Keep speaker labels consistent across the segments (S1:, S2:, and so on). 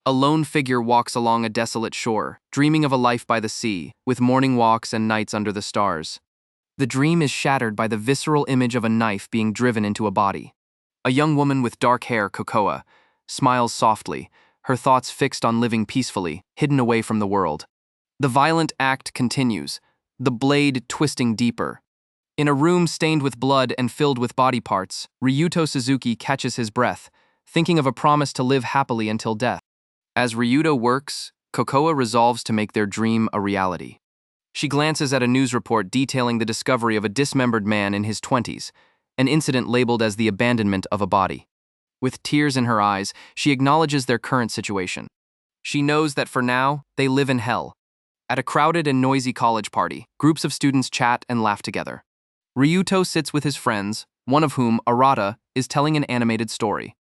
S1: A lone figure walks along a desolate shore, dreaming of a life by the sea, with morning walks and nights under the stars. The dream is shattered by the visceral image of a knife being driven into a body. A young woman with dark hair, Kokoa, smiles softly, her thoughts fixed on living peacefully, hidden away from the world. The violent act continues, the blade twisting deeper. In a room stained with blood and filled with body parts, Ryuto Suzuki catches his breath, thinking of a promise to live happily until death. As Ryuto works, Kokoa resolves to make their dream a reality. She glances at a news report detailing the discovery of a dismembered man in his 20s, an incident labeled as the abandonment of a body. With tears in her eyes, she acknowledges their current situation. She knows that for now, they live in hell. At a crowded and noisy college party, groups of students chat and laugh together. Ryuto sits with his friends, one of whom, Arata, is telling an animated story.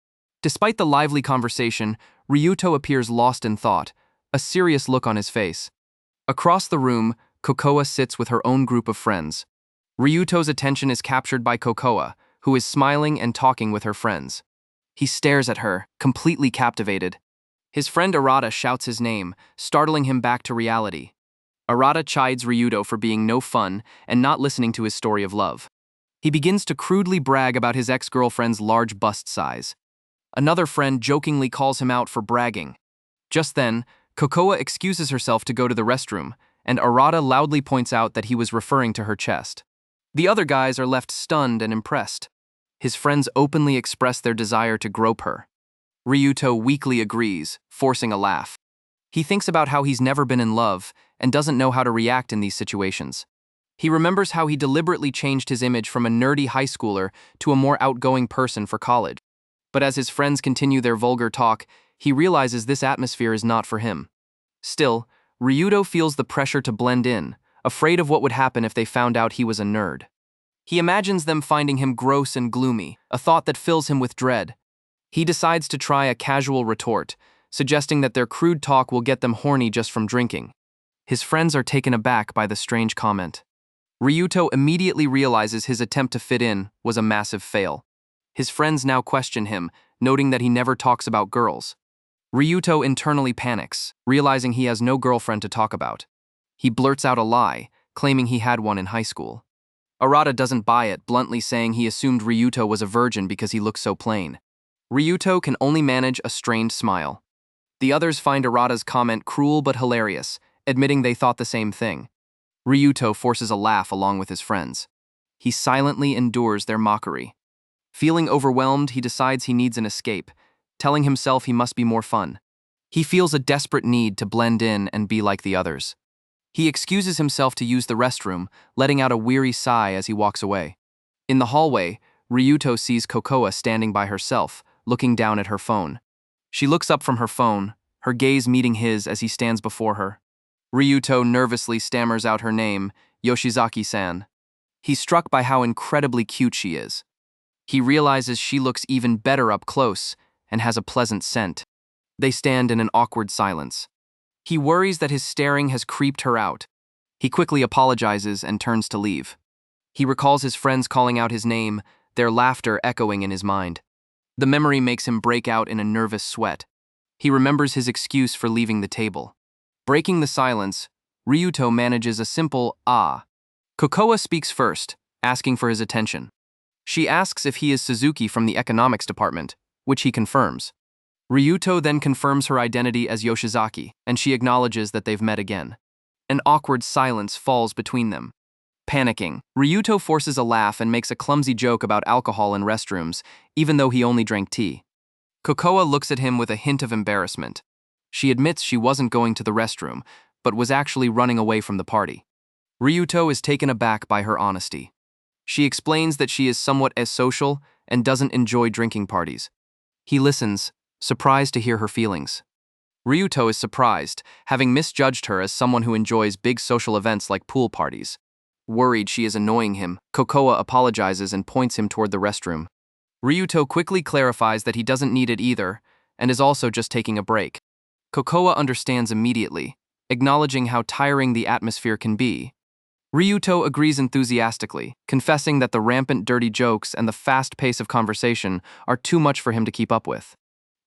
S1: Despite the lively conversation, Ryuto appears lost in thought, a serious look on his face. Across the room, Kokoa sits with her own group of friends. Ryuto's attention is captured by Kokoa, who is smiling and talking with her friends. He stares at her, completely captivated. His friend Arata shouts his name, startling him back to reality. Arata chides Ryuto for being no fun and not listening to his story of love. He begins to crudely brag about his ex-girlfriend's large bust size. Another friend jokingly calls him out for bragging. Just then, Kokoa excuses herself to go to the restroom, and Arata loudly points out that he was referring to her chest. The other guys are left stunned and impressed. His friends openly express their desire to grope her. Ryuto weakly agrees, forcing a laugh. He thinks about how he's never been in love and doesn't know how to react in these situations. He remembers how he deliberately changed his image from a nerdy high schooler to a more outgoing person for college. But as his friends continue their vulgar talk, he realizes this atmosphere is not for him. Still, Ryuto feels the pressure to blend in, afraid of what would happen if they found out he was a nerd. He imagines them finding him gross and gloomy, a thought that fills him with dread. He decides to try a casual retort, suggesting that their crude talk will get them horny just from drinking. His friends are taken aback by the strange comment. Ryuto immediately realizes his attempt to fit in was a massive fail. His friends now question him, noting that he never talks about girls. Ryuto internally panics, realizing he has no girlfriend to talk about. He blurts out a lie, claiming he had one in high school. Arata doesn't buy it, bluntly saying he assumed Ryuto was a virgin because he looks so plain. Ryuto can only manage a strained smile. The others find Arata's comment cruel but hilarious, admitting they thought the same thing. Ryuto forces a laugh along with his friends. He silently endures their mockery. Feeling overwhelmed, he decides he needs an escape, telling himself he must be more fun. He feels a desperate need to blend in and be like the others. He excuses himself to use the restroom, letting out a weary sigh as he walks away. In the hallway, Ryuto sees Kokoa standing by herself, looking down at her phone. She looks up from her phone, her gaze meeting his as he stands before her. Ryuto nervously stammers out her name, Yoshizaki-san. He's struck by how incredibly cute she is. He realizes she looks even better up close and has a pleasant scent. They stand in an awkward silence. He worries that his staring has creeped her out. He quickly apologizes and turns to leave. He recalls his friends calling out his name, their laughter echoing in his mind. The memory makes him break out in a nervous sweat. He remembers his excuse for leaving the table. Breaking the silence, Ryuto manages a simple "ah." Kokoa speaks first, asking for his attention. She asks if he is Suzuki from the economics department, which he confirms. Ryuto then confirms her identity as Yoshizaki, and she acknowledges that they've met again. An awkward silence falls between them. Panicking, Ryuto forces a laugh and makes a clumsy joke about alcohol in restrooms, even though he only drank tea. Kokoa looks at him with a hint of embarrassment. She admits she wasn't going to the restroom, but was actually running away from the party. Ryuto is taken aback by her honesty. She explains that she is somewhat asocial and doesn't enjoy drinking parties. He listens, surprised to hear her feelings. Ryuto is surprised, having misjudged her as someone who enjoys big social events like pool parties. Worried she is annoying him, Kokoa apologizes and points him toward the restroom. Ryuto quickly clarifies that he doesn't need it either, and is also just taking a break. Kokoa understands immediately, acknowledging how tiring the atmosphere can be. Ryuto agrees enthusiastically, confessing that the rampant dirty jokes and the fast pace of conversation are too much for him to keep up with.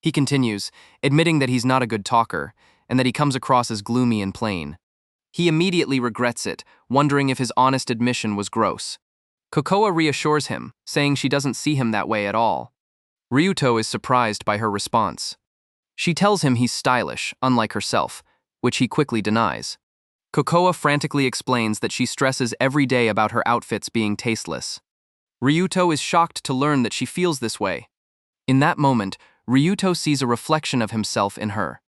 S1: He continues, admitting that he's not a good talker, and that he comes across as gloomy and plain. He immediately regrets it, wondering if his honest admission was gross. Kokoa reassures him, saying she doesn't see him that way at all. Ryuto is surprised by her response. She tells him he's stylish, unlike herself, which he quickly denies. Kokoa frantically explains that she stresses every day about her outfits being tasteless. Ryuto is shocked to learn that she feels this way. In that moment, Ryuto sees a reflection of himself in her.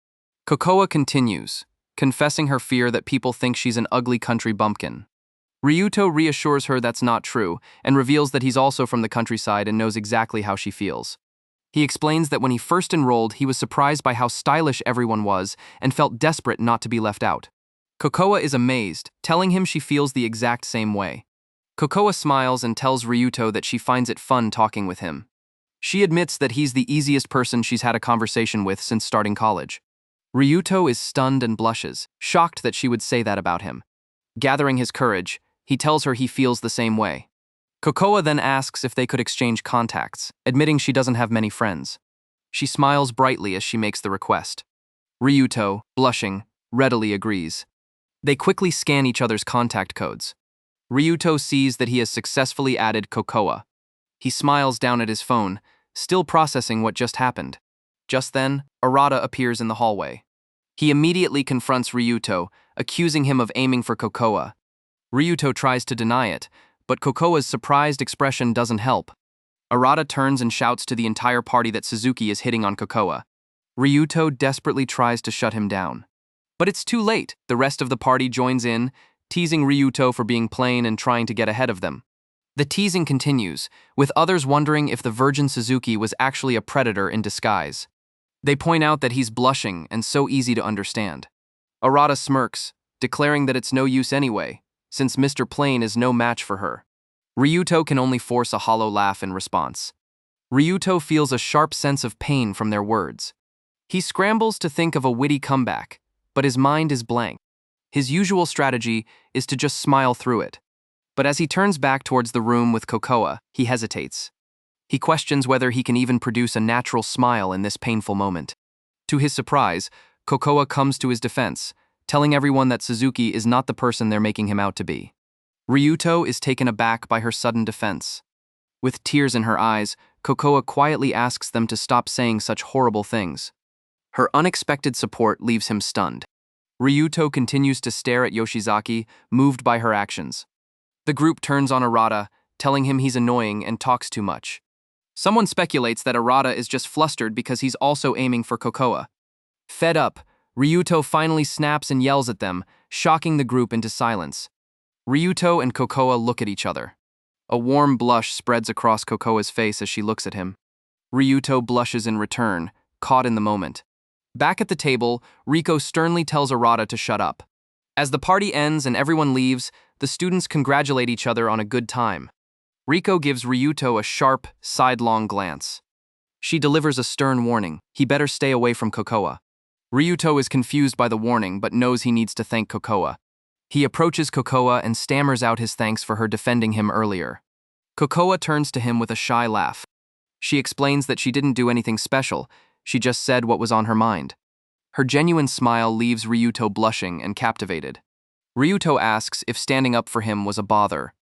S1: Kokoa continues, confessing her fear that people think she's an ugly country bumpkin. Ryuto reassures her that's not true and reveals that he's also from the countryside and knows exactly how she feels. He explains that when he first enrolled, he was surprised by how stylish everyone was and felt desperate not to be left out. Kokoa is amazed, telling him she feels the exact same way. Kokoa smiles and tells Ryuto that she finds it fun talking with him. She admits that he's the easiest person she's had a conversation with since starting college. Ryuto is stunned and blushes, shocked that she would say that about him. Gathering his courage, he tells her he feels the same way. Kokoa then asks if they could exchange contacts, admitting she doesn't have many friends. She smiles brightly as she makes the request. Ryuto, blushing, readily agrees. They quickly scan each other's contact codes. Ryuto sees that he has successfully added Kokoa. He smiles down at his phone, still processing what just happened. Just then, Arata appears in the hallway. He immediately confronts Ryuto, accusing him of aiming for Kokoa. Ryuto tries to deny it, but Kokoa's surprised expression doesn't help. Arata turns and shouts to the entire party that Suzuki is hitting on Kokoa. Ryuto desperately tries to shut him down. But it's too late. The rest of the party joins in, teasing Ryuto for being plain and trying to get ahead of them. The teasing continues, with others wondering if the virgin Suzuki was actually a predator in disguise. They point out that he's blushing and so easy to understand. Arata smirks, declaring that it's no use anyway, since Mr. Plain is no match for her. Ryuto can only force a hollow laugh in response. Ryuto feels a sharp sense of pain from their words. He scrambles to think of a witty comeback, but his mind is blank. His usual strategy is to just smile through it. But as he turns back towards the room with Kokoa, he hesitates. He questions whether he can even produce a natural smile in this painful moment. To his surprise, Kokoa comes to his defense, telling everyone that Suzuki is not the person they're making him out to be. Ryuto is taken aback by her sudden defense. With tears in her eyes, Kokoa quietly asks them to stop saying such horrible things. Her unexpected support leaves him stunned. Ryuto continues to stare at Yoshizaki, moved by her actions. The group turns on Arata, telling him he's annoying and talks too much. Someone speculates that Arata is just flustered because he's also aiming for Kokoa. Fed up, Ryuto finally snaps and yells at them, shocking the group into silence. Ryuto and Kokoa look at each other. A warm blush spreads across Kokoa's face as she looks at him. Ryuto blushes in return, caught in the moment. Back at the table, Riko sternly tells Arata to shut up. As the party ends and everyone leaves, the students congratulate each other on a good time. Riko gives Ryuto a sharp, sidelong glance. She delivers a stern warning: he better stay away from Kokoa. Ryuto is confused by the warning but knows he needs to thank Kokoa. He approaches Kokoa and stammers out his thanks for her defending him earlier. Kokoa turns to him with a shy laugh. She explains that she didn't do anything special, she just said what was on her mind. Her genuine smile leaves Ryuto blushing and captivated. Ryuto asks if standing up for him was a bother.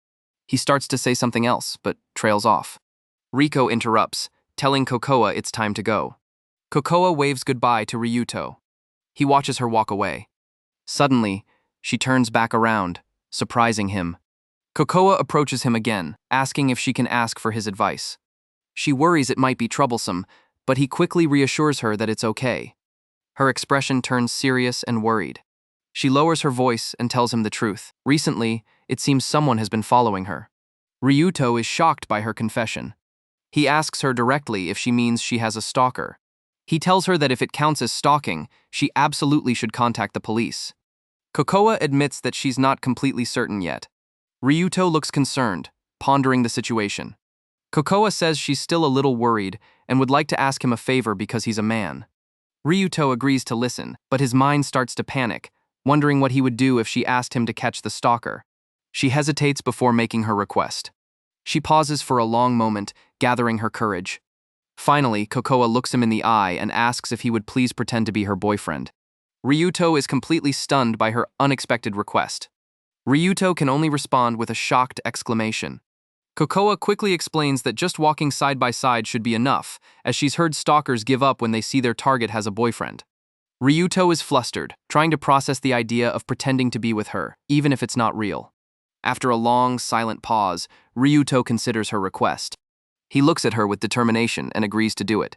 S1: He starts to say something else, but trails off. Riko interrupts, telling Kokoa it's time to go. Kokoa waves goodbye to Ryuto. He watches her walk away. Suddenly, she turns back around, surprising him. Kokoa approaches him again, asking if she can ask for his advice. She worries it might be troublesome, but he quickly reassures her that it's okay. Her expression turns serious and worried. She lowers her voice and tells him the truth. Recently, it seems someone has been following her. Ryuto is shocked by her confession. He asks her directly if she means she has a stalker. He tells her that if it counts as stalking, she absolutely should contact the police. Kokoa admits that she's not completely certain yet. Ryuto looks concerned, pondering the situation. Kokoa says she's still a little worried and would like to ask him a favor because he's a man. Ryuto agrees to listen, but his mind starts to panic, wondering what he would do if she asked him to catch the stalker. She hesitates before making her request. She pauses for a long moment, gathering her courage. Finally, Kokoa looks him in the eye and asks if he would please pretend to be her boyfriend. Ryuto is completely stunned by her unexpected request. Ryuto can only respond with a shocked exclamation. Kokoa quickly explains that just walking side by side should be enough, as she's heard stalkers give up when they see their target has a boyfriend. Ryuto is flustered, trying to process the idea of pretending to be with her, even if it's not real. After a long, silent pause, Ryuto considers her request. He looks at her with determination and agrees to do it.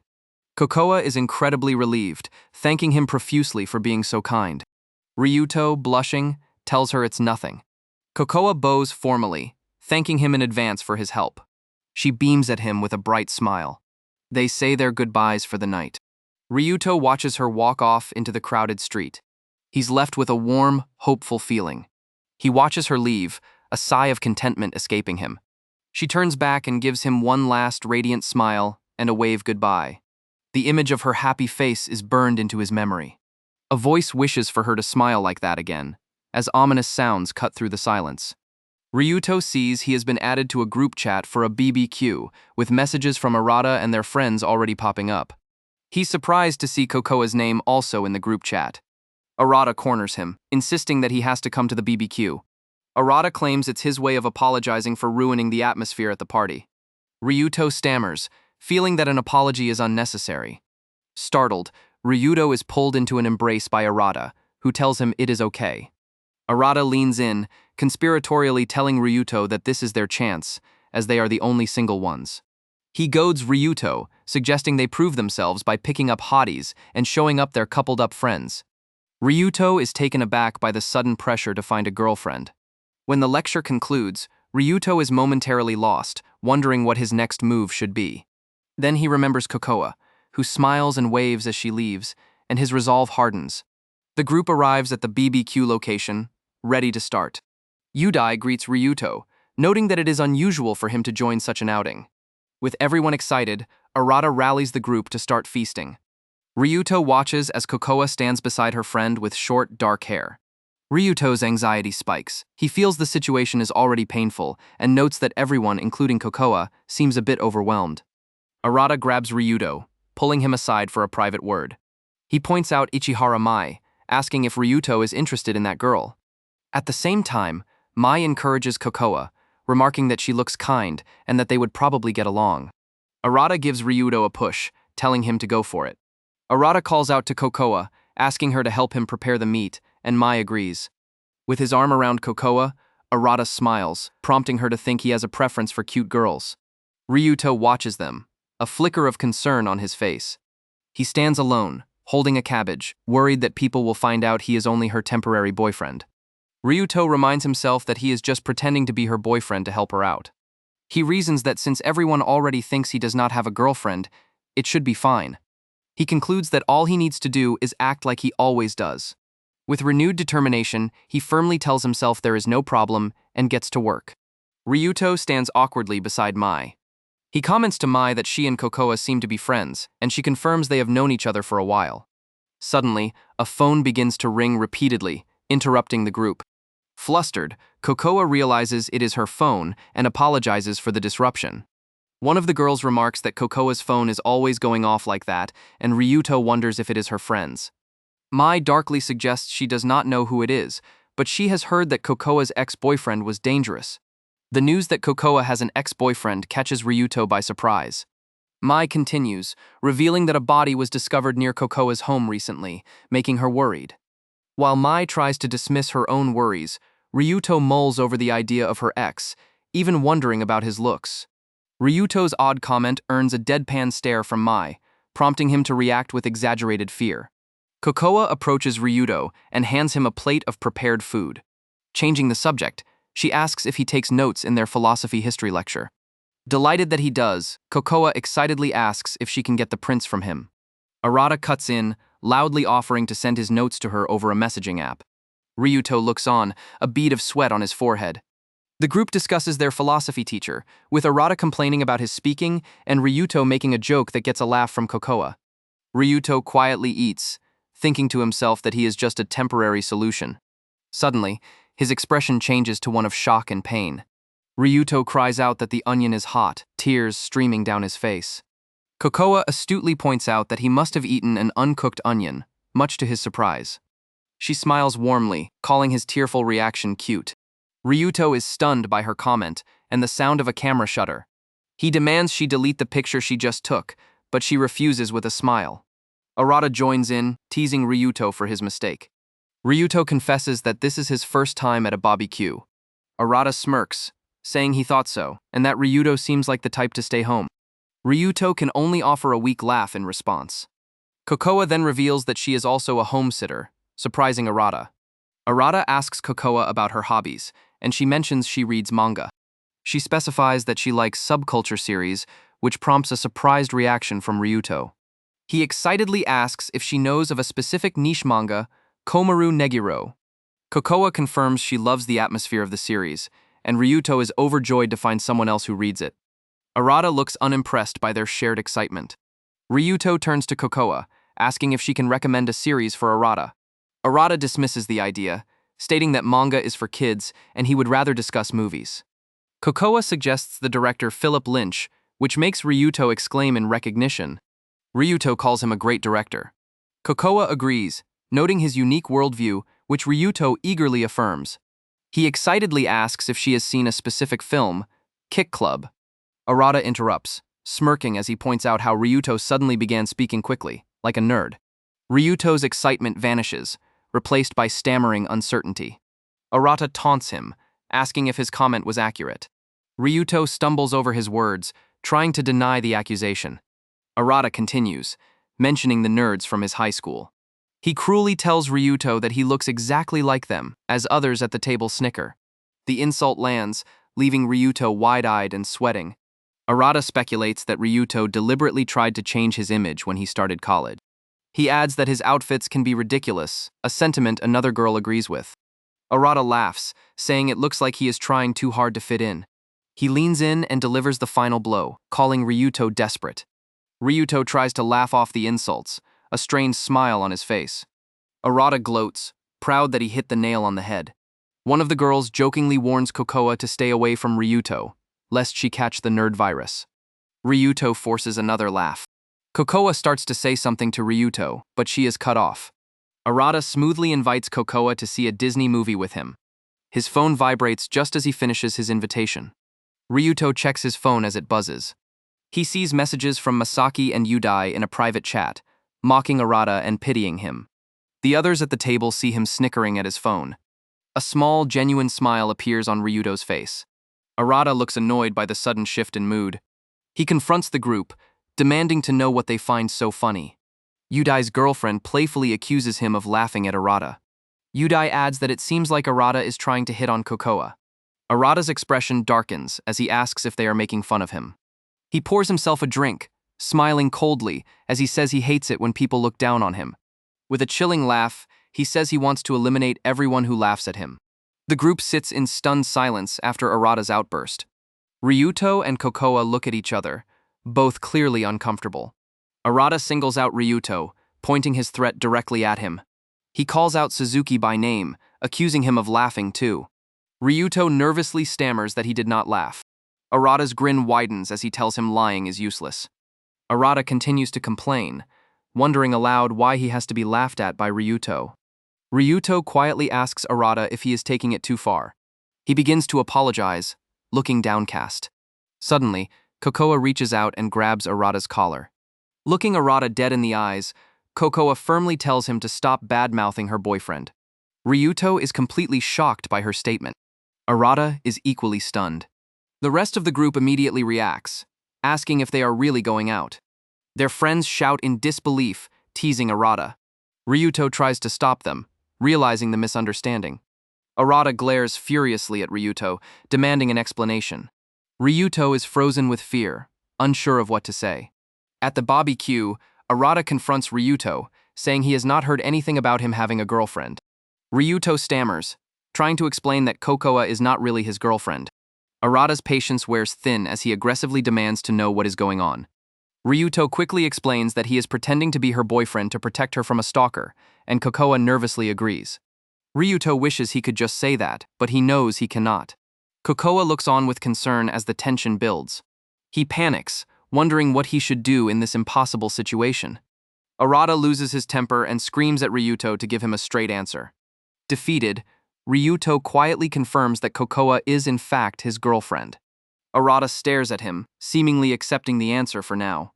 S1: Kokoa is incredibly relieved, thanking him profusely for being so kind. Ryuto, blushing, tells her it's nothing. Kokoa bows formally, thanking him in advance for his help. She beams at him with a bright smile. They say their goodbyes for the night. Ryuto watches her walk off into the crowded street. He's left with a warm, hopeful feeling. He watches her leave, a sigh of contentment escaping him. She turns back and gives him one last radiant smile and a wave goodbye. The image of her happy face is burned into his memory. A voice wishes for her to smile like that again, as ominous sounds cut through the silence. Ryuto sees he has been added to a group chat for a BBQ, with messages from Arata and their friends already popping up. He's surprised to see Kokoa's name also in the group chat. Arata corners him, insisting that he has to come to the BBQ. Arata claims it's his way of apologizing for ruining the atmosphere at the party. Ryuto stammers, feeling that an apology is unnecessary. Startled, Ryuto is pulled into an embrace by Arata, who tells him it is okay. Arata leans in, conspiratorially telling Ryuto that this is their chance, as they are the only single ones. He goads Ryuto, suggesting they prove themselves by picking up hotties and showing up their coupled-up friends. Ryuto is taken aback by the sudden pressure to find a girlfriend. When the lecture concludes, Ryuto is momentarily lost, wondering what his next move should be. Then he remembers Kokoa, who smiles and waves as she leaves, and his resolve hardens. The group arrives at the BBQ location, ready to start. Yudai greets Ryuto, noting that it is unusual for him to join such an outing. With everyone excited, Arata rallies the group to start feasting. Ryuto watches as Kokoa stands beside her friend with short, dark hair. Ryuto's anxiety spikes. He feels the situation is already painful and notes that everyone, including Kokoa, seems a bit overwhelmed. Arata grabs Ryuto, pulling him aside for a private word. He points out Ichihara Mai, asking if Ryuto is interested in that girl. At the same time, Mai encourages Kokoa, remarking that she looks kind and that they would probably get along. Arata gives Ryuto a push, telling him to go for it. Arata calls out to Kokoa, asking her to help him prepare the meat, and Mai agrees. With his arm around Kokoa, Arata smiles, prompting her to think he has a preference for cute girls. Ryuto watches them, a flicker of concern on his face. He stands alone, holding a cabbage, worried that people will find out he is only her temporary boyfriend. Ryuto reminds himself that he is just pretending to be her boyfriend to help her out. He reasons that since everyone already thinks he does not have a girlfriend, it should be fine. He concludes that all he needs to do is act like he always does. With renewed determination, he firmly tells himself there is no problem and gets to work. Ryuto stands awkwardly beside Mai. He comments to Mai that she and Kokoa seem to be friends, and she confirms they have known each other for a while. Suddenly, a phone begins to ring repeatedly, interrupting the group. Flustered, Kokoa realizes it is her phone and apologizes for the disruption. One of the girls remarks that Kokoa's phone is always going off like that, and Ryuto wonders if it is her friend's. Mai darkly suggests she does not know who it is, but she has heard that Kokoa's ex-boyfriend was dangerous. The news that Kokoa has an ex-boyfriend catches Ryuto by surprise. Mai continues, revealing that a body was discovered near Kokoa's home recently, making her worried. While Mai tries to dismiss her own worries, Ryuto mulls over the idea of her ex, even wondering about his looks. Ryuto's odd comment earns a deadpan stare from Mai, prompting him to react with exaggerated fear. Kokoa approaches Ryuto and hands him a plate of prepared food. Changing the subject, she asks if he takes notes in their philosophy history lecture. Delighted that he does, Kokoa excitedly asks if she can get the prints from him. Arata cuts in, loudly offering to send his notes to her over a messaging app. Ryuto looks on, a bead of sweat on his forehead. The group discusses their philosophy teacher, with Arata complaining about his speaking and Ryuto making a joke that gets a laugh from Kokoa. Ryuto quietly eats, thinking to himself that he is just a temporary solution. Suddenly, his expression changes to one of shock and pain. Ryuto cries out that the onion is hot, tears streaming down his face. Kokoa astutely points out that he must have eaten an uncooked onion, much to his surprise. She smiles warmly, calling his tearful reaction cute. Ryuto is stunned by her comment and the sound of a camera shutter. He demands she delete the picture she just took, but she refuses with a smile. Arata joins in, teasing Ryuto for his mistake. Ryuto confesses that this is his first time at a barbecue. Arata smirks, saying he thought so, and that Ryuto seems like the type to stay home. Ryuto can only offer a weak laugh in response. Kokoa then reveals that she is also a homesitter, surprising Arata. Arata asks Kokoa about her hobbies, and she mentions she reads manga. She specifies that she likes subculture series, which prompts a surprised reaction from Ryuto. He excitedly asks if she knows of a specific niche manga, Komaru Negiro. Kokoa confirms she loves the atmosphere of the series, and Ryuto is overjoyed to find someone else who reads it. Arata looks unimpressed by their shared excitement. Ryuto turns to Kokoa, asking if she can recommend a series for Arata. Arata dismisses the idea, stating that manga is for kids and he would rather discuss movies. Kokoa suggests the director Philip Lynch, which makes Ryuto exclaim in recognition. Ryuto calls him a great director. Kokoa agrees, noting his unique worldview, which Ryuto eagerly affirms. He excitedly asks if she has seen a specific film, Kick Club. Arata interrupts, smirking as he points out how Ryuto suddenly began speaking quickly, like a nerd. Ryuto's excitement vanishes, replaced by stammering uncertainty. Arata taunts him, asking if his comment was accurate. Ryuto stumbles over his words, trying to deny the accusation. Arata continues, mentioning the nerds from his high school. He cruelly tells Ryuto that he looks exactly like them, as others at the table snicker. The insult lands, leaving Ryuto wide-eyed and sweating. Arata speculates that Ryuto deliberately tried to change his image when he started college. He adds that his outfits can be ridiculous, a sentiment another girl agrees with. Arata laughs, saying it looks like he is trying too hard to fit in. He leans in and delivers the final blow, calling Ryuto desperate. Ryuto tries to laugh off the insults, a strained smile on his face. Arata gloats, proud that he hit the nail on the head. One of the girls jokingly warns Kokoa to stay away from Ryuto, lest she catch the nerd virus. Ryuto forces another laugh. Kokoa starts to say something to Ryuto, but she is cut off. Arata smoothly invites Kokoa to see a Disney movie with him. His phone vibrates just as he finishes his invitation. Ryuto checks his phone as it buzzes. He sees messages from Masaki and Yudai in a private chat, mocking Arata and pitying him. The others at the table see him snickering at his phone. A small, genuine smile appears on Ryuto's face. Arata looks annoyed by the sudden shift in mood. He confronts the group, demanding to know what they find so funny. Yudai's girlfriend playfully accuses him of laughing at Arata. Yudai adds that it seems like Arata is trying to hit on Kokoa. Arata's expression darkens as he asks if they are making fun of him. He pours himself a drink, smiling coldly as he says he hates it when people look down on him. With a chilling laugh, he says he wants to eliminate everyone who laughs at him. The group sits in stunned silence after Arata's outburst. Ryuto and Kokoa look at each other, both clearly uncomfortable. Arata singles out Ryuto, pointing his threat directly at him. He calls out Suzuki by name, accusing him of laughing too. Ryuto nervously stammers that he did not laugh. Arata's grin widens as he tells him lying is useless. Arata continues to complain, wondering aloud why he has to be laughed at by Ryuto. Ryuto quietly asks Arata if he is taking it too far. He begins to apologize, looking downcast. Suddenly, Kokoa reaches out and grabs Arata's collar. Looking Arata dead in the eyes, Kokoa firmly tells him to stop bad-mouthing her boyfriend. Ryuto is completely shocked by her statement. Arata is equally stunned. The rest of the group immediately reacts, asking if they are really going out. Their friends shout in disbelief, teasing Arata. Ryuto tries to stop them, realizing the misunderstanding. Arata glares furiously at Ryuto, demanding an explanation. Ryuto is frozen with fear, unsure of what to say. At the barbecue, Arata confronts Ryuto, saying he has not heard anything about him having a girlfriend. Ryuto stammers, trying to explain that Kokoa is not really his girlfriend. Arata's patience wears thin as he aggressively demands to know what is going on. Ryuto quickly explains that he is pretending to be her boyfriend to protect her from a stalker, and Kokoa nervously agrees. Ryuto wishes he could just say that, but he knows he cannot. Kokoa looks on with concern as the tension builds. He panics, wondering what he should do in this impossible situation. Arata loses his temper and screams at Ryuto to give him a straight answer. Defeated, Ryuto quietly confirms that Kokoa is in fact his girlfriend. Arata stares at him, seemingly accepting the answer for now.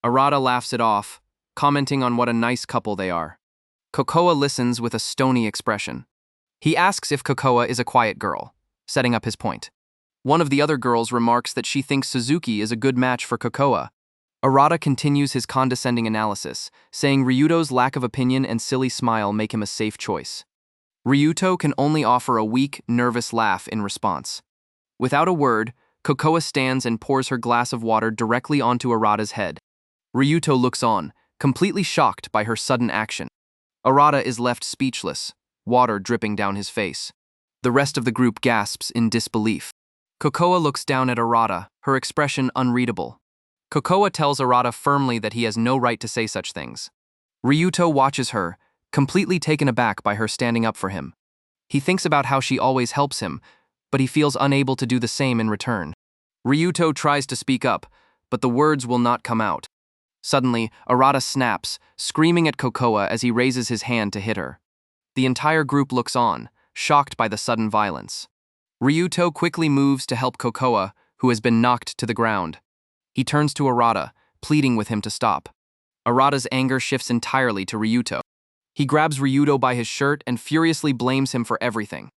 S1: Arata laughs it off, commenting on what a nice couple they are. Kokoa listens with a stony expression. He asks if Kokoa is a quiet girl, setting up his point. One of the other girls remarks that she thinks Suzuki is a good match for Kokoa. Arata continues his condescending analysis, saying Ryuto's lack of opinion and silly smile make him a safe choice. Ryuto can only offer a weak, nervous laugh in response. Without a word, Kokoa stands and pours her glass of water directly onto Arata's head. Ryuto looks on, completely shocked by her sudden action. Arata is left speechless, water dripping down his face. The rest of the group gasps in disbelief. Kokoa looks down at Arata, her expression unreadable. Kokoa tells Arata firmly that he has no right to say such things. Ryuto watches her, completely taken aback by her standing up for him. He thinks about how she always helps him, but he feels unable to do the same in return. Ryuto tries to speak up, but the words will not come out. Suddenly, Arata snaps, screaming at Kokoa as he raises his hand to hit her. The entire group looks on, shocked by the sudden violence. Ryuto quickly moves to help Kokoa, who has been knocked to the ground. He turns to Arata, pleading with him to stop. Arata's anger shifts entirely to Ryuto. He grabs Ryuto by his shirt and furiously blames him for everything.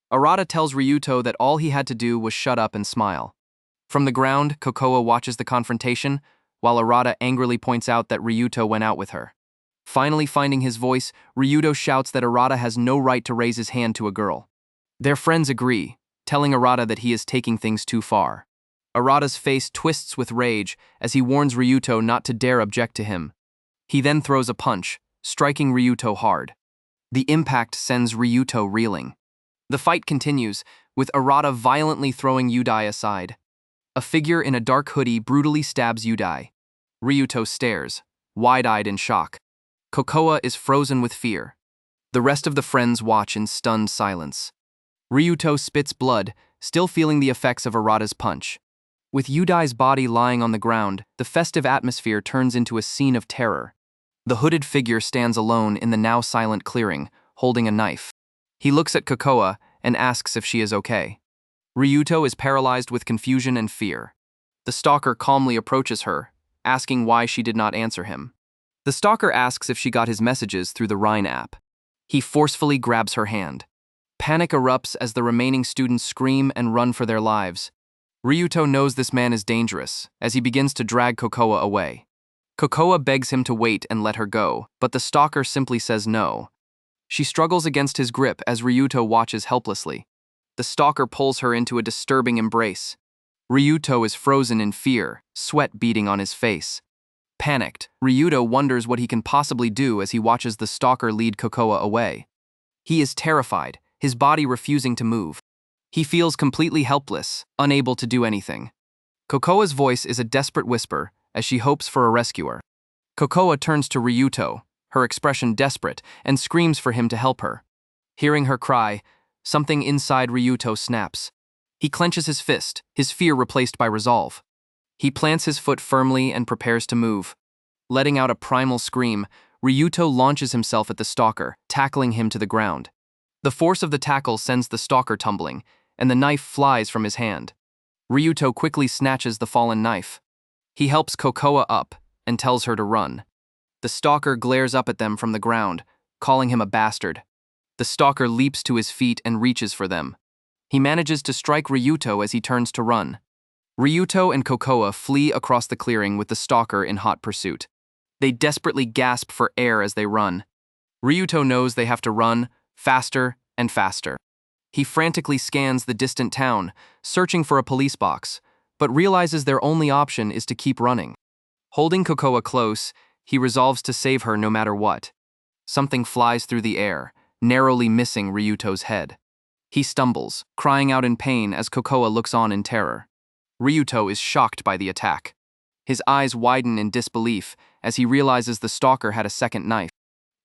S1: Arata tells Ryuto that all he had to do was shut up and smile. From the ground, Kokoa watches the confrontation, while Arata angrily points out that Ryuto went out with her. Finally finding his voice, Ryuto shouts that Arata has no right to raise his hand to a girl. Their friends agree, telling Arata that he is taking things too far. Arata's face twists with rage as he warns Ryuto not to dare object to him. He then throws a punch, striking Ryuto hard. The impact sends Ryuto reeling. The fight continues, with Arata violently throwing Yudai aside. A figure in a dark hoodie brutally stabs Yudai. Ryuto stares, wide-eyed in shock. Kokoa is frozen with fear. The rest of the friends watch in stunned silence. Ryuto spits blood, still feeling the effects of Arata's punch. With Yudai's body lying on the ground, the festive atmosphere turns into a scene of terror. The hooded figure stands alone in the now silent clearing, holding a knife. He looks at Kokoa and asks if she is okay. Ryuto is paralyzed with confusion and fear. The stalker calmly approaches her, asking why she did not answer him. The stalker asks if she got his messages through the Rhine app. He forcefully grabs her hand. Panic erupts as the remaining students scream and run for their lives. Ryuto knows this man is dangerous, as he begins to drag Kokoa away. Kokoa begs him to wait and let her go, but the stalker simply says no. She struggles against his grip as Ryuto watches helplessly. The stalker pulls her into a disturbing embrace. Ryuto is frozen in fear, sweat beading on his face. Panicked, Ryuto wonders what he can possibly do as he watches the stalker lead Kokoa away. He is terrified, his body refusing to move. He feels completely helpless, unable to do anything. Kokoa's voice is a desperate whisper as she hopes for a rescuer. Kokoa turns to Ryuto, her expression desperate, and screams for him to help her. Hearing her cry, something inside Ryuto snaps. He clenches his fist, his fear replaced by resolve. He plants his foot firmly and prepares to move. Letting out a primal scream, Ryuto launches himself at the stalker, tackling him to the ground. The force of the tackle sends the stalker tumbling, and the knife flies from his hand. Ryuto quickly snatches the fallen knife. He helps Kokoa up and tells her to run. The stalker glares up at them from the ground, calling him a bastard. The stalker leaps to his feet and reaches for them. He manages to strike Ryuto as he turns to run. Ryuto and Kokoa flee across the clearing with the stalker in hot pursuit. They desperately gasp for air as they run. Ryuto knows they have to run faster and faster. He frantically scans the distant town, searching for a police box, but realizes their only option is to keep running. Holding Kokoa close, he resolves to save her no matter what. Something flies through the air, narrowly missing Ryuto's head. He stumbles, crying out in pain as Kokoa looks on in terror. Ryuto is shocked by the attack. His eyes widen in disbelief as he realizes the stalker had a second knife.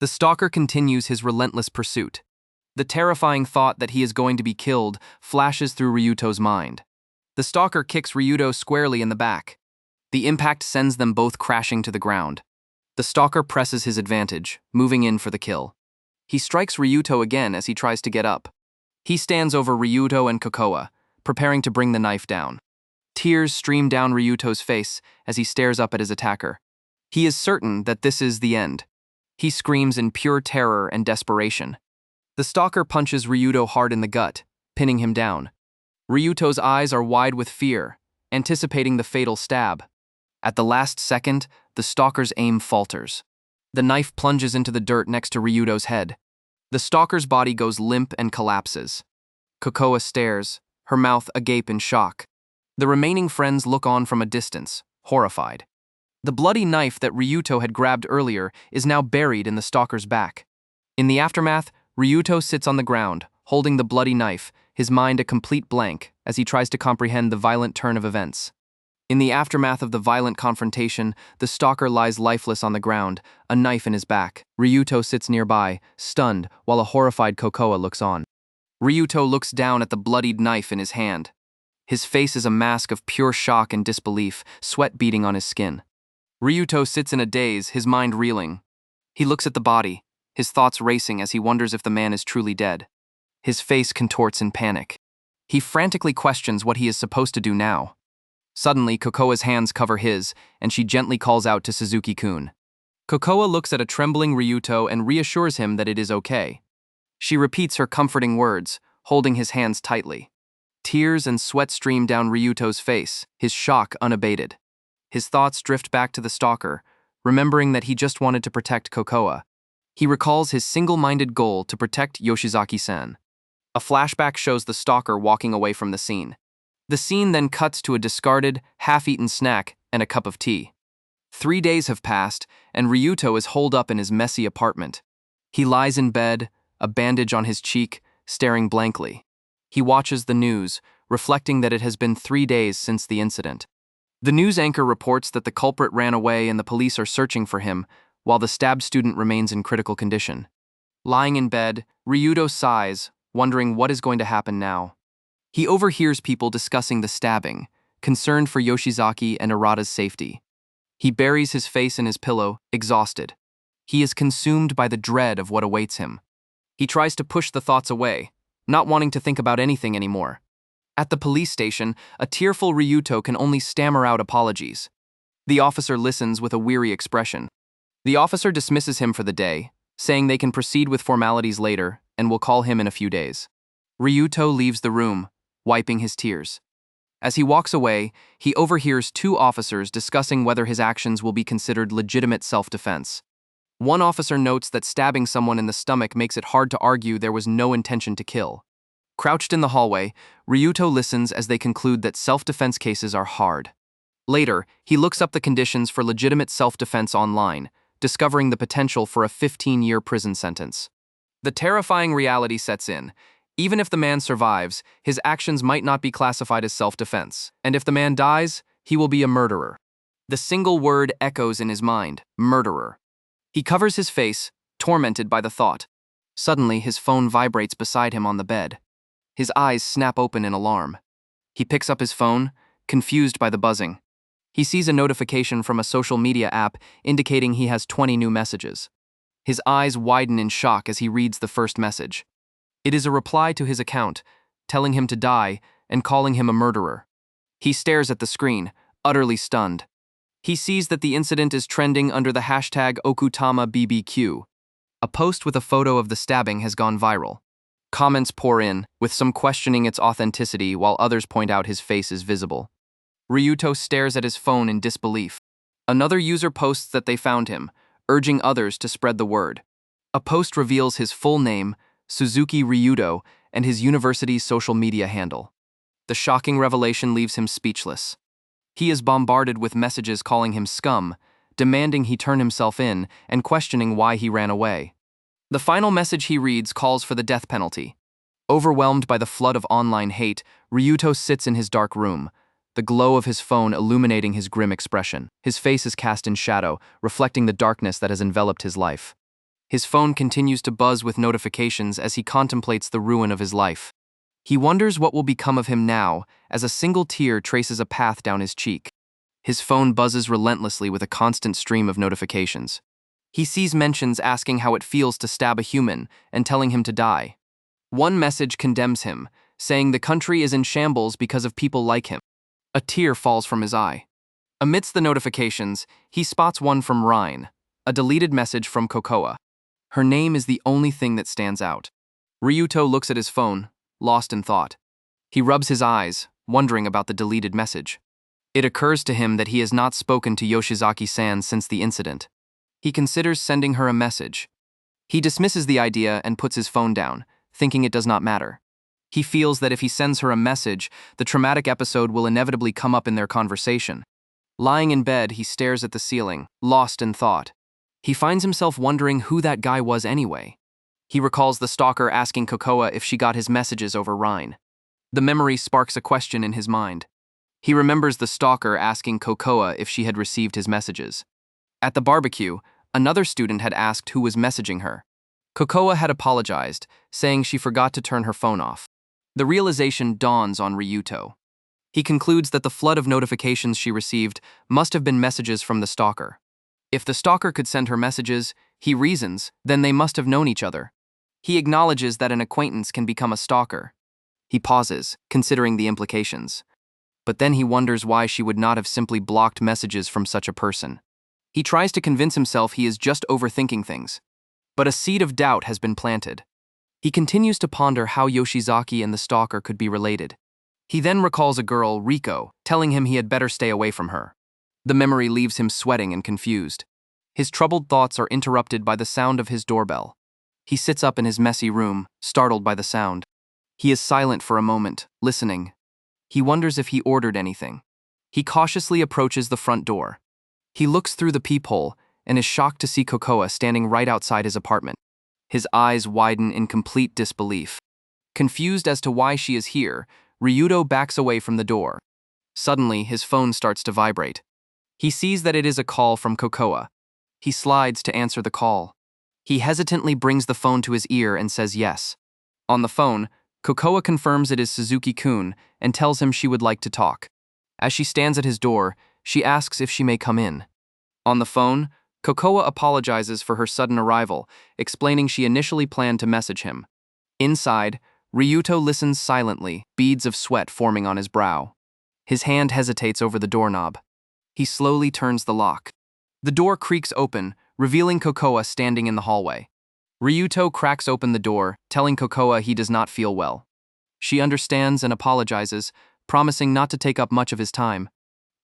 S1: The stalker continues his relentless pursuit. The terrifying thought that he is going to be killed flashes through Ryuto's mind. The stalker kicks Ryuto squarely in the back. The impact sends them both crashing to the ground. The stalker presses his advantage, moving in for the kill. He strikes Ryuto again as he tries to get up. He stands over Ryuto and Kokoa, preparing to bring the knife down. Tears stream down Ryuto's face as he stares up at his attacker. He is certain that this is the end. He screams in pure terror and desperation. The stalker punches Ryuto hard in the gut, pinning him down. Ryuto's eyes are wide with fear, anticipating the fatal stab. At the last second, the stalker's aim falters. The knife plunges into the dirt next to Ryuto's head. The stalker's body goes limp and collapses. Kokoa stares, her mouth agape in shock. The remaining friends look on from a distance, horrified. The bloody knife that Ryuto had grabbed earlier is now buried in the stalker's back. In the aftermath, Ryuto sits on the ground, holding the bloody knife, his mind a complete blank as he tries to comprehend the violent turn of events. In the aftermath of the violent confrontation, the stalker lies lifeless on the ground, a knife in his back. Ryuto sits nearby, stunned, while a horrified Kokoa looks on. Ryuto looks down at the bloodied knife in his hand. His face is a mask of pure shock and disbelief, sweat beading on his skin. Ryuto sits in a daze, his mind reeling. He looks at the body, his thoughts racing as he wonders if the man is truly dead. His face contorts in panic. He frantically questions what he is supposed to do now. Suddenly, Kokoa's hands cover his, and she gently calls out to Suzuki-kun. Kokoa looks at a trembling Ryuto and reassures him that it is okay. She repeats her comforting words, holding his hands tightly. Tears and sweat stream down Ryuto's face, his shock unabated. His thoughts drift back to the stalker, remembering that he just wanted to protect Kokoa. He recalls his single-minded goal to protect Yoshizaki-san. A flashback shows the stalker walking away from the scene. The scene then cuts to a discarded, half-eaten snack and a cup of tea. 3 days have passed, and Ryuto is holed up in his messy apartment. He lies in bed, a bandage on his cheek, staring blankly. He watches the news, reflecting that it has been 3 days since the incident. The news anchor reports that the culprit ran away and the police are searching for him, while the stabbed student remains in critical condition. Lying in bed, Ryuto sighs, wondering what is going to happen now. He overhears people discussing the stabbing, concerned for Yoshizaki and Arata's safety. He buries his face in his pillow, exhausted. He is consumed by the dread of what awaits him. He tries to push the thoughts away, not wanting to think about anything anymore. At the police station, a tearful Ryuto can only stammer out apologies. The officer listens with a weary expression. The officer dismisses him for the day, saying they can proceed with formalities later and will call him in a few days. Ryuto leaves the room, wiping his tears. As he walks away, he overhears 2 officers discussing whether his actions will be considered legitimate self-defense. One officer notes that stabbing someone in the stomach makes it hard to argue there was no intention to kill. Crouched in the hallway, Ryuto listens as they conclude that self-defense cases are hard. Later, he looks up the conditions for legitimate self-defense online, discovering the potential for a 15-year prison sentence. The terrifying reality sets in. Even if the man survives, his actions might not be classified as self-defense, and if the man dies, he will be a murderer. The single word echoes in his mind, murderer. He covers his face, tormented by the thought. Suddenly, his phone vibrates beside him on the bed. His eyes snap open in alarm. He picks up his phone, confused by the buzzing. He sees a notification from a social media app indicating he has 20 new messages. His eyes widen in shock as he reads the first message. It is a reply to his account, telling him to die and calling him a murderer. He stares at the screen, utterly stunned. He sees that the incident is trending under the hashtag #OkutamaBBQ. A post with a photo of the stabbing has gone viral. Comments pour in, with some questioning its authenticity while others point out his face is visible. Ryuto stares at his phone in disbelief. Another user posts that they found him, urging others to spread the word. A post reveals his full name, Suzuki Ryuto, and his university's social media handle. The shocking revelation leaves him speechless. He is bombarded with messages calling him scum, demanding he turn himself in, and questioning why he ran away. The final message he reads calls for the death penalty. Overwhelmed by the flood of online hate, Ryuto sits in his dark room, the glow of his phone illuminating his grim expression. His face is cast in shadow, reflecting the darkness that has enveloped his life. His phone continues to buzz with notifications as he contemplates the ruin of his life. He wonders what will become of him now, as a single tear traces a path down his cheek. His phone buzzes relentlessly with a constant stream of notifications. He sees mentions asking how it feels to stab a human and telling him to die. One message condemns him, saying the country is in shambles because of people like him. A tear falls from his eye. Amidst the notifications, he spots one from Rhine, a deleted message from Kokoa. Her name is the only thing that stands out. Ryuto looks at his phone, lost in thought. He rubs his eyes, wondering about the deleted message. It occurs to him that he has not spoken to Yoshizaki-san since the incident. He considers sending her a message. He dismisses the idea and puts his phone down, thinking it does not matter. He feels that if he sends her a message, the traumatic episode will inevitably come up in their conversation. Lying in bed, he stares at the ceiling, lost in thought. He finds himself wondering who that guy was anyway. He recalls the stalker asking Kokoa if she got his messages over Rhine. The memory sparks a question in his mind. He remembers the stalker asking Kokoa if she had received his messages. At the barbecue, another student had asked who was messaging her. Kokoa had apologized, saying she forgot to turn her phone off. The realization dawns on Ryuto. He concludes that the flood of notifications she received must have been messages from the stalker. If the stalker could send her messages, he reasons, then they must have known each other. He acknowledges that an acquaintance can become a stalker. He pauses, considering the implications. But then he wonders why she would not have simply blocked messages from such a person. He tries to convince himself he is just overthinking things. But a seed of doubt has been planted. He continues to ponder how Yoshizaki and the stalker could be related. He then recalls a girl, Riko, telling him he had better stay away from her. The memory leaves him sweating and confused. His troubled thoughts are interrupted by the sound of his doorbell. He sits up in his messy room, startled by the sound. He is silent for a moment, listening. He wonders if he ordered anything. He cautiously approaches the front door. He looks through the peephole and is shocked to see Kokoa standing right outside his apartment. His eyes widen in complete disbelief. Confused as to why she is here, Ryuto backs away from the door. Suddenly, his phone starts to vibrate. He sees that it is a call from Kokoa. He slides to answer the call. He hesitantly brings the phone to his ear and says yes. On the phone, Kokoa confirms it is Suzuki-kun and tells him she would like to talk. As she stands at his door, she asks if she may come in. On the phone, Kokoa apologizes for her sudden arrival, explaining she initially planned to message him. Inside, Ryuto listens silently, beads of sweat forming on his brow. His hand hesitates over the doorknob. He slowly turns the lock. The door creaks open, revealing Kokoa standing in the hallway. Ryuto cracks open the door, telling Kokoa he does not feel well. She understands and apologizes, promising not to take up much of his time.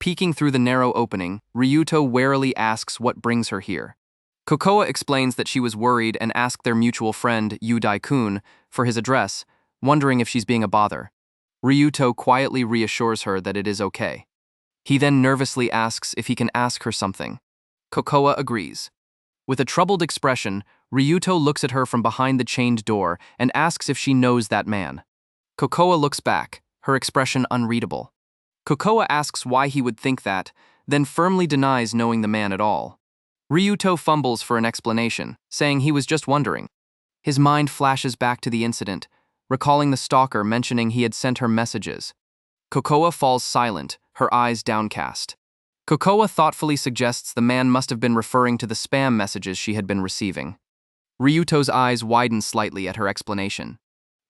S1: Peeking through the narrow opening, Ryuto warily asks what brings her here. Kokoa explains that she was worried and asked their mutual friend, Yudai-kun, for his address, wondering if she's being a bother. Ryuto quietly reassures her that it is okay. He then nervously asks if he can ask her something. Kokoa agrees. With a troubled expression, Ryuto looks at her from behind the chained door and asks if she knows that man. Kokoa looks back, her expression unreadable. Kokoa asks why he would think that, then firmly denies knowing the man at all. Ryuto fumbles for an explanation, saying he was just wondering. His mind flashes back to the incident, recalling the stalker mentioning he had sent her messages. Kokoa falls silent, her eyes downcast. Kokoa thoughtfully suggests the man must have been referring to the spam messages she had been receiving. Ryuto's eyes widen slightly at her explanation.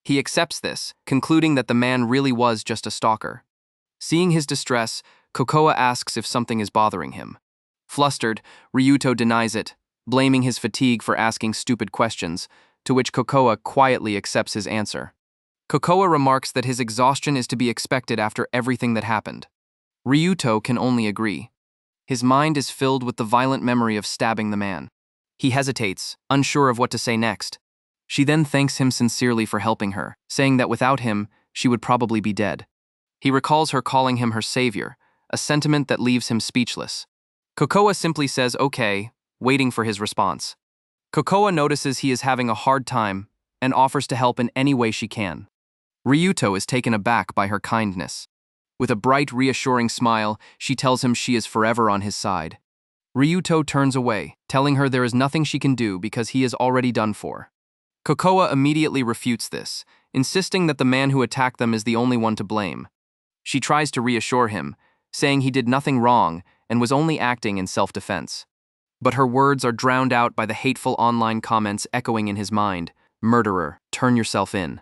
S1: He accepts this, concluding that the man really was just a stalker. Seeing his distress, Kokoa asks if something is bothering him. Flustered, Ryuto denies it, blaming his fatigue for asking stupid questions, to which Kokoa quietly accepts his answer. Kokoa remarks that his exhaustion is to be expected after everything that happened. Ryuto can only agree. His mind is filled with the violent memory of stabbing the man. He hesitates, unsure of what to say next. She then thanks him sincerely for helping her, saying that without him, she would probably be dead. He recalls her calling him her savior, a sentiment that leaves him speechless. Kokoa simply says okay, waiting for his response. Kokoa notices he is having a hard time and offers to help in any way she can. Ryuto is taken aback by her kindness. With a bright, reassuring smile, she tells him she is forever on his side. Ryuto turns away, telling her there is nothing she can do because he is already done for. Kokoa immediately refutes this, insisting that the man who attacked them is the only one to blame. She tries to reassure him, saying he did nothing wrong and was only acting in self-defense. But her words are drowned out by the hateful online comments echoing in his mind. Murderer, turn yourself in.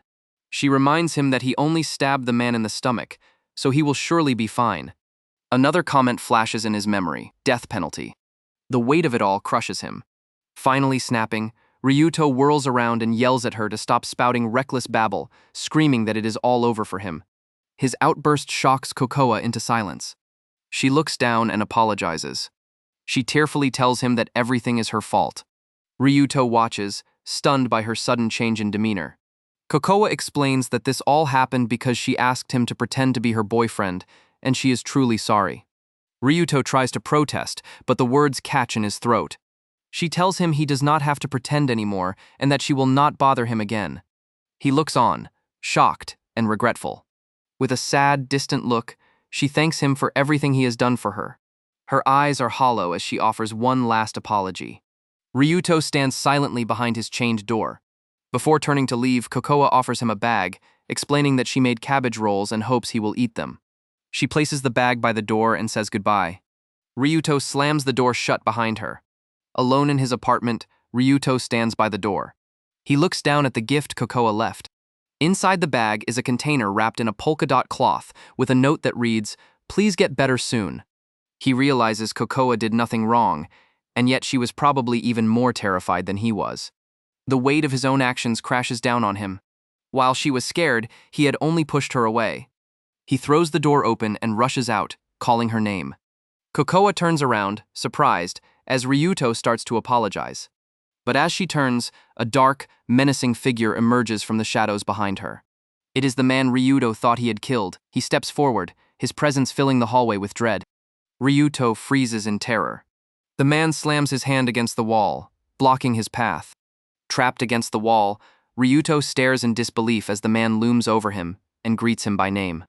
S1: She reminds him that he only stabbed the man in the stomach, so he will surely be fine. Another comment flashes in his memory, death penalty. The weight of it all crushes him. Finally snapping, Ryuto whirls around and yells at her to stop spouting reckless babble, screaming that it is all over for him. His outburst shocks Kokoa into silence. She looks down and apologizes. She tearfully tells him that everything is her fault. Ryuto watches, stunned by her sudden change in demeanor. Kokoa explains that this all happened because she asked him to pretend to be her boyfriend, and she is truly sorry. Ryuto tries to protest, but the words catch in his throat. She tells him he does not have to pretend anymore and that she will not bother him again. He looks on, shocked and regretful. With a sad, distant look, she thanks him for everything he has done for her. Her eyes are hollow as she offers one last apology. Ryuto stands silently behind his chained door. Before turning to leave, Kokoa offers him a bag, explaining that she made cabbage rolls and hopes he will eat them. She places the bag by the door and says goodbye. Ryuto slams the door shut behind her. Alone in his apartment, Ryuto stands by the door. He looks down at the gift Kokoa left. Inside the bag is a container wrapped in a polka dot cloth with a note that reads, "Please get better soon." He realizes Kokoa did nothing wrong, and yet she was probably even more terrified than he was. The weight of his own actions crashes down on him. While she was scared, he had only pushed her away. He throws the door open and rushes out, calling her name. Kokoa turns around, surprised, as Ryuto starts to apologize. But as she turns, a dark, menacing figure emerges from the shadows behind her. It is the man Ryuto thought he had killed. He steps forward, his presence filling the hallway with dread. Ryuto freezes in terror. The man slams his hand against the wall, blocking his path. Trapped against the wall, Ryuto stares in disbelief as the man looms over him and greets him by name.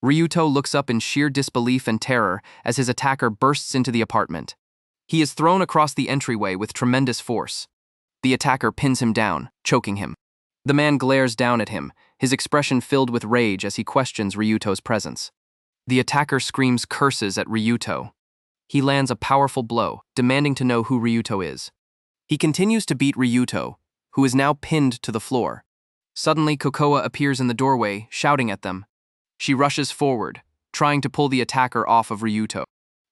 S1: Ryuto looks up in sheer disbelief and terror as his attacker bursts into the apartment. He is thrown across the entryway with tremendous force. The attacker pins him down, choking him. The man glares down at him, his expression filled with rage as he questions Ryuto's presence. The attacker screams curses at Ryuto. He lands a powerful blow, demanding to know who Ryuto is. He continues to beat Ryuto, who is now pinned to the floor. Suddenly, Kokoa appears in the doorway, shouting at them. She rushes forward, trying to pull the attacker off of Ryuto.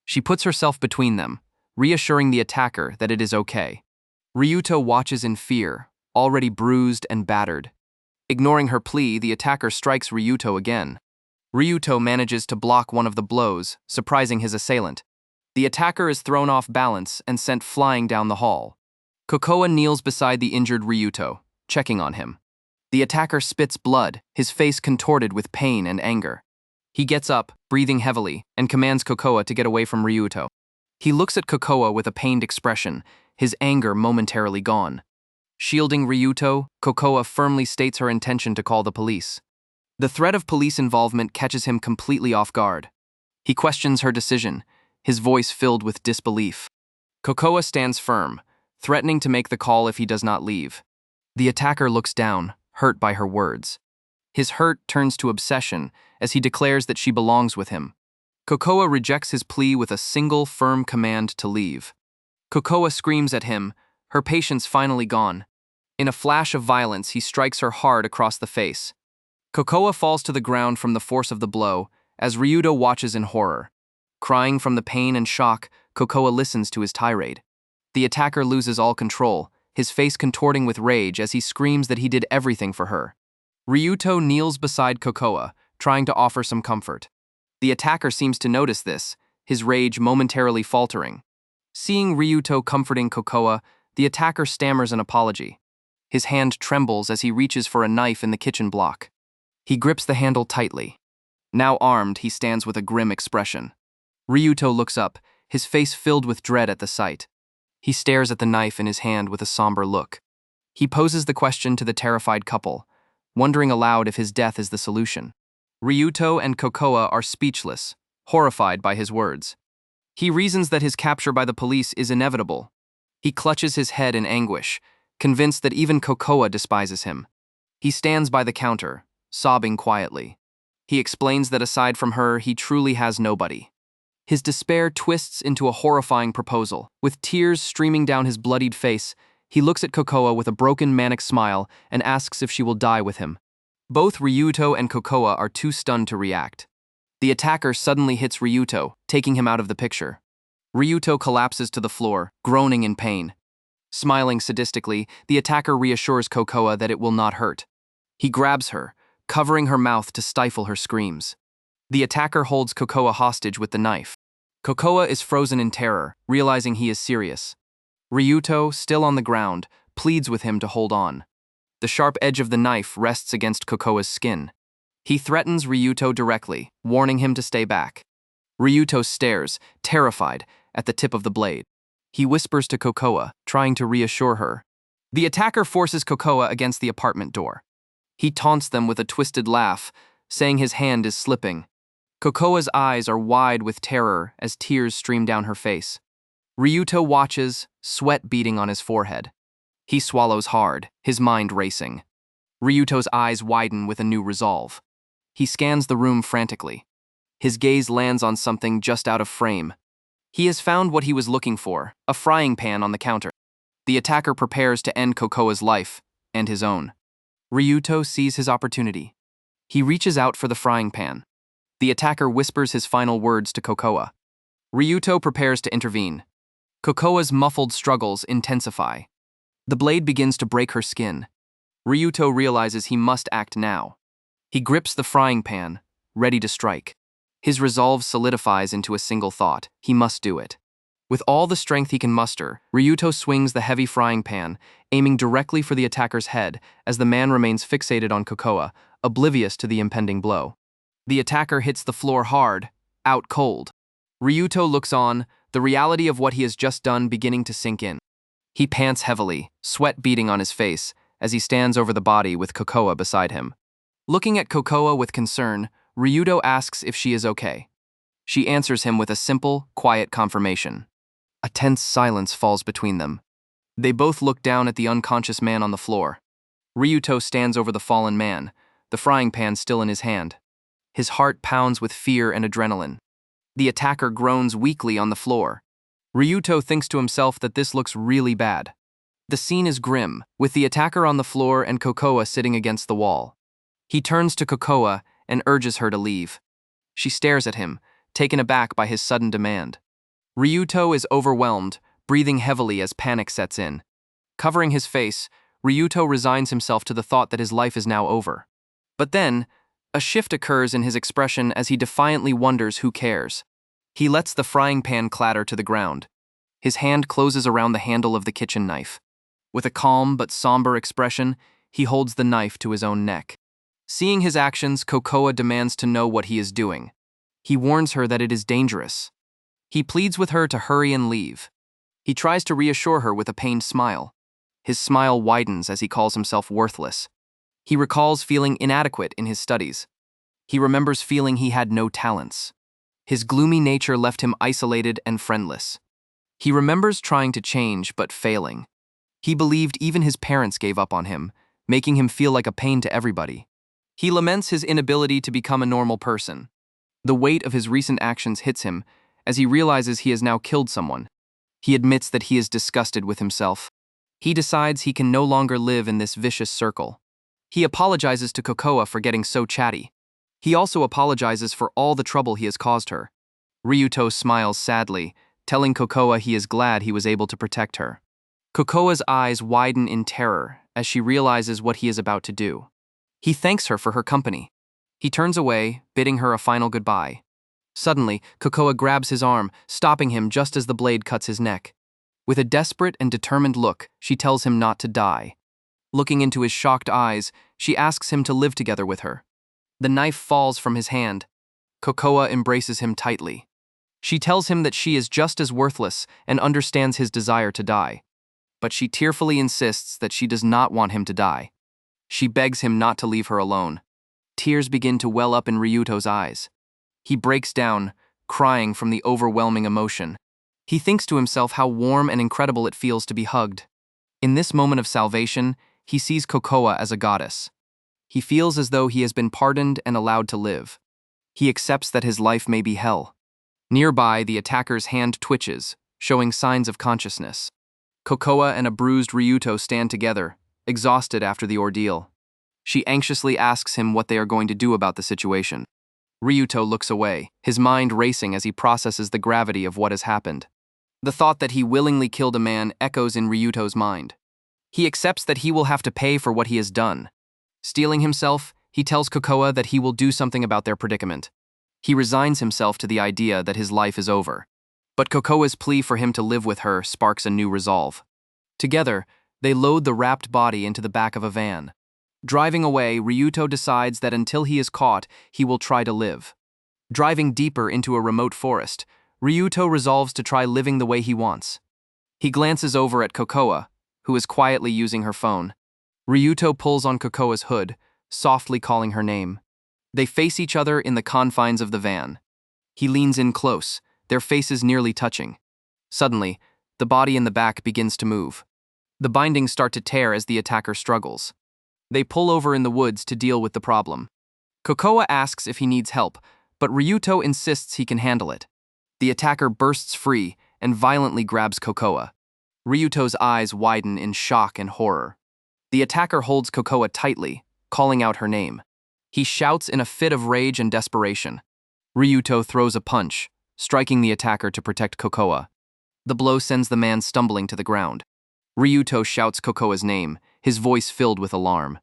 S1: She puts herself between them, reassuring the attacker that it is okay. Ryuto watches in fear, already bruised and battered. Ignoring her plea, the attacker strikes Ryuto again. Ryuto manages to block one of the blows, surprising his assailant. The attacker is thrown off balance and sent flying down the hall. Kokoa kneels beside the injured Ryuto, checking on him. The attacker spits blood, his face contorted with pain and anger. He gets up, breathing heavily, and commands Kokoa to get away from Ryuto. He looks at Kokoa with a pained expression, his anger momentarily gone. Shielding Ryuto, Kokoa firmly states her intention to call the police. The threat of police involvement catches him completely off guard. He questions her decision, his voice filled with disbelief. Kokoa stands firm, threatening to make the call if he does not leave. The attacker looks down, hurt by her words. His hurt turns to obsession as he declares that she belongs with him. Kokoa rejects his plea with a single firm command to leave. Kokoa screams at him, her patience finally gone. In a flash of violence, he strikes her hard across the face. Kokoa falls to the ground from the force of the blow, as Ryuto watches in horror. Crying from the pain and shock, Kokoa listens to his tirade. The attacker loses all control, his face contorting with rage as he screams that he did everything for her. Ryuto kneels beside Kokoa, trying to offer some comfort. The attacker seems to notice this, his rage momentarily faltering. Seeing Ryuto comforting Kokoa, the attacker stammers an apology. His hand trembles as he reaches for a knife in the kitchen block. He grips the handle tightly. Now armed, he stands with a grim expression. Ryuto looks up, his face filled with dread at the sight. He stares at the knife in his hand with a somber look. He poses the question to the terrified couple, wondering aloud if his death is the solution. Ryuto and Kokoa are speechless, horrified by his words. He reasons that his capture by the police is inevitable. He clutches his head in anguish, convinced that even Kokoa despises him. He stands by the counter, sobbing quietly. He explains that aside from her, he truly has nobody. His despair twists into a horrifying proposal. With tears streaming down his bloodied face, he looks at Cocoa with a broken manic smile and asks if she will die with him. Both Ryuto and Cocoa are too stunned to react. The attacker suddenly hits Ryuto, taking him out of the picture. Ryuto collapses to the floor, groaning in pain. Smiling sadistically, the attacker reassures Cocoa that it will not hurt. He grabs her, covering her mouth to stifle her screams. The attacker holds Cocoa hostage with the knife. Cocoa is frozen in terror, realizing he is serious. Ryuto, still on the ground, pleads with him to hold on. The sharp edge of the knife rests against Cocoa's skin. He threatens Ryuto directly, warning him to stay back. Ryuto stares, terrified, at the tip of the blade. He whispers to Cocoa, trying to reassure her. The attacker forces Cocoa against the apartment door. He taunts them with a twisted laugh, saying his hand is slipping. Cocoa's eyes are wide with terror as tears stream down her face. Ryuto watches, sweat beading on his forehead. He swallows hard, his mind racing. Ryuto's eyes widen with a new resolve. He scans the room frantically. His gaze lands on something just out of frame. He has found what he was looking for, a frying pan on the counter. The attacker prepares to end Cocoa's life, and his own. Ryuto sees his opportunity. He reaches out for the frying pan. The attacker whispers his final words to Cocoa. Ryuto prepares to intervene. Cocoa's muffled struggles intensify. The blade begins to break her skin. Ryuto realizes he must act now. He grips the frying pan, ready to strike. His resolve solidifies into a single thought: he must do it. With all the strength he can muster, Ryuto swings the heavy frying pan, aiming directly for the attacker's head as the man remains fixated on Cocoa, oblivious to the impending blow. The attacker hits the floor hard, out cold. Ryuto looks on, the reality of what he has just done beginning to sink in. He pants heavily, sweat beading on his face, as he stands over the body with Cocoa beside him. Looking at Cocoa with concern, Ryuto asks if she is okay. She answers him with a simple, quiet confirmation. A tense silence falls between them. They both look down at the unconscious man on the floor. Ryuto stands over the fallen man, the frying pan still in his hand. His heart pounds with fear and adrenaline. The attacker groans weakly on the floor. Ryuto thinks to himself that this looks really bad. The scene is grim, with the attacker on the floor and Cocoa sitting against the wall. He turns to Cocoa and urges her to leave. She stares at him, taken aback by his sudden demand. Ryuto is overwhelmed, breathing heavily as panic sets in. Covering his face, Ryuto resigns himself to the thought that his life is now over. But then, a shift occurs in his expression as he defiantly wonders who cares. He lets the frying pan clatter to the ground. His hand closes around the handle of the kitchen knife. With a calm but somber expression, he holds the knife to his own neck. Seeing his actions, Cocoa demands to know what he is doing. He warns her that it is dangerous. He pleads with her to hurry and leave. He tries to reassure her with a pained smile. His smile widens as he calls himself worthless. He recalls feeling inadequate in his studies. He remembers feeling he had no talents. His gloomy nature left him isolated and friendless. He remembers trying to change but failing. He believed even his parents gave up on him, making him feel like a pain to everybody. He laments his inability to become a normal person. The weight of his recent actions hits him as he realizes he has now killed someone. He admits that he is disgusted with himself. He decides he can no longer live in this vicious circle. He apologizes to Cocoa for getting so chatty. He also apologizes for all the trouble he has caused her. Ryuto smiles sadly, telling Cocoa he is glad he was able to protect her. Cocoa's eyes widen in terror as she realizes what he is about to do. He thanks her for her company. He turns away, bidding her a final goodbye. Suddenly, Cocoa grabs his arm, stopping him just as the blade cuts his neck. With a desperate and determined look, she tells him not to die. Looking into his shocked eyes, she asks him to live together with her. The knife falls from his hand. Cocoa embraces him tightly. She tells him that she is just as worthless and understands his desire to die. But she tearfully insists that she does not want him to die. She begs him not to leave her alone. Tears begin to well up in Ryuto's eyes. He breaks down, crying from the overwhelming emotion. He thinks to himself how warm and incredible it feels to be hugged. In this moment of salvation, he sees Cocoa as a goddess. He feels as though he has been pardoned and allowed to live. He accepts that his life may be hell. Nearby, the attacker's hand twitches, showing signs of consciousness. Kokoa and a bruised Ryuto stand together, exhausted after the ordeal. She anxiously asks him what they are going to do about the situation. Ryuto looks away, his mind racing as he processes the gravity of what has happened. The thought that he willingly killed a man echoes in Ryuto's mind. He accepts that he will have to pay for what he has done. Steeling himself, he tells Kokoa that he will do something about their predicament. He resigns himself to the idea that his life is over. But Kokoa's plea for him to live with her sparks a new resolve. Together, they load the wrapped body into the back of a van. Driving away, Ryuto decides that until he is caught, he will try to live. Driving deeper into a remote forest, Ryuto resolves to try living the way he wants. He glances over at Kokoa, who is quietly using her phone. Ryuto pulls on Kokoa's hood, softly calling her name. They face each other in the confines of the van. He leans in close, their faces nearly touching. Suddenly, the body in the back begins to move. The bindings start to tear as the attacker struggles. They pull over in the woods to deal with the problem. Kokoa asks if he needs help, but Ryuto insists he can handle it. The attacker bursts free and violently grabs Kokoa. Ryuto's eyes widen in shock and horror. The attacker holds Kokoa tightly, calling out her name. He shouts in a fit of rage and desperation. Ryuto throws a punch, striking the attacker to protect Kokoa. The blow sends the man stumbling to the ground. Ryuto shouts Kokoa's name, his voice filled with alarm.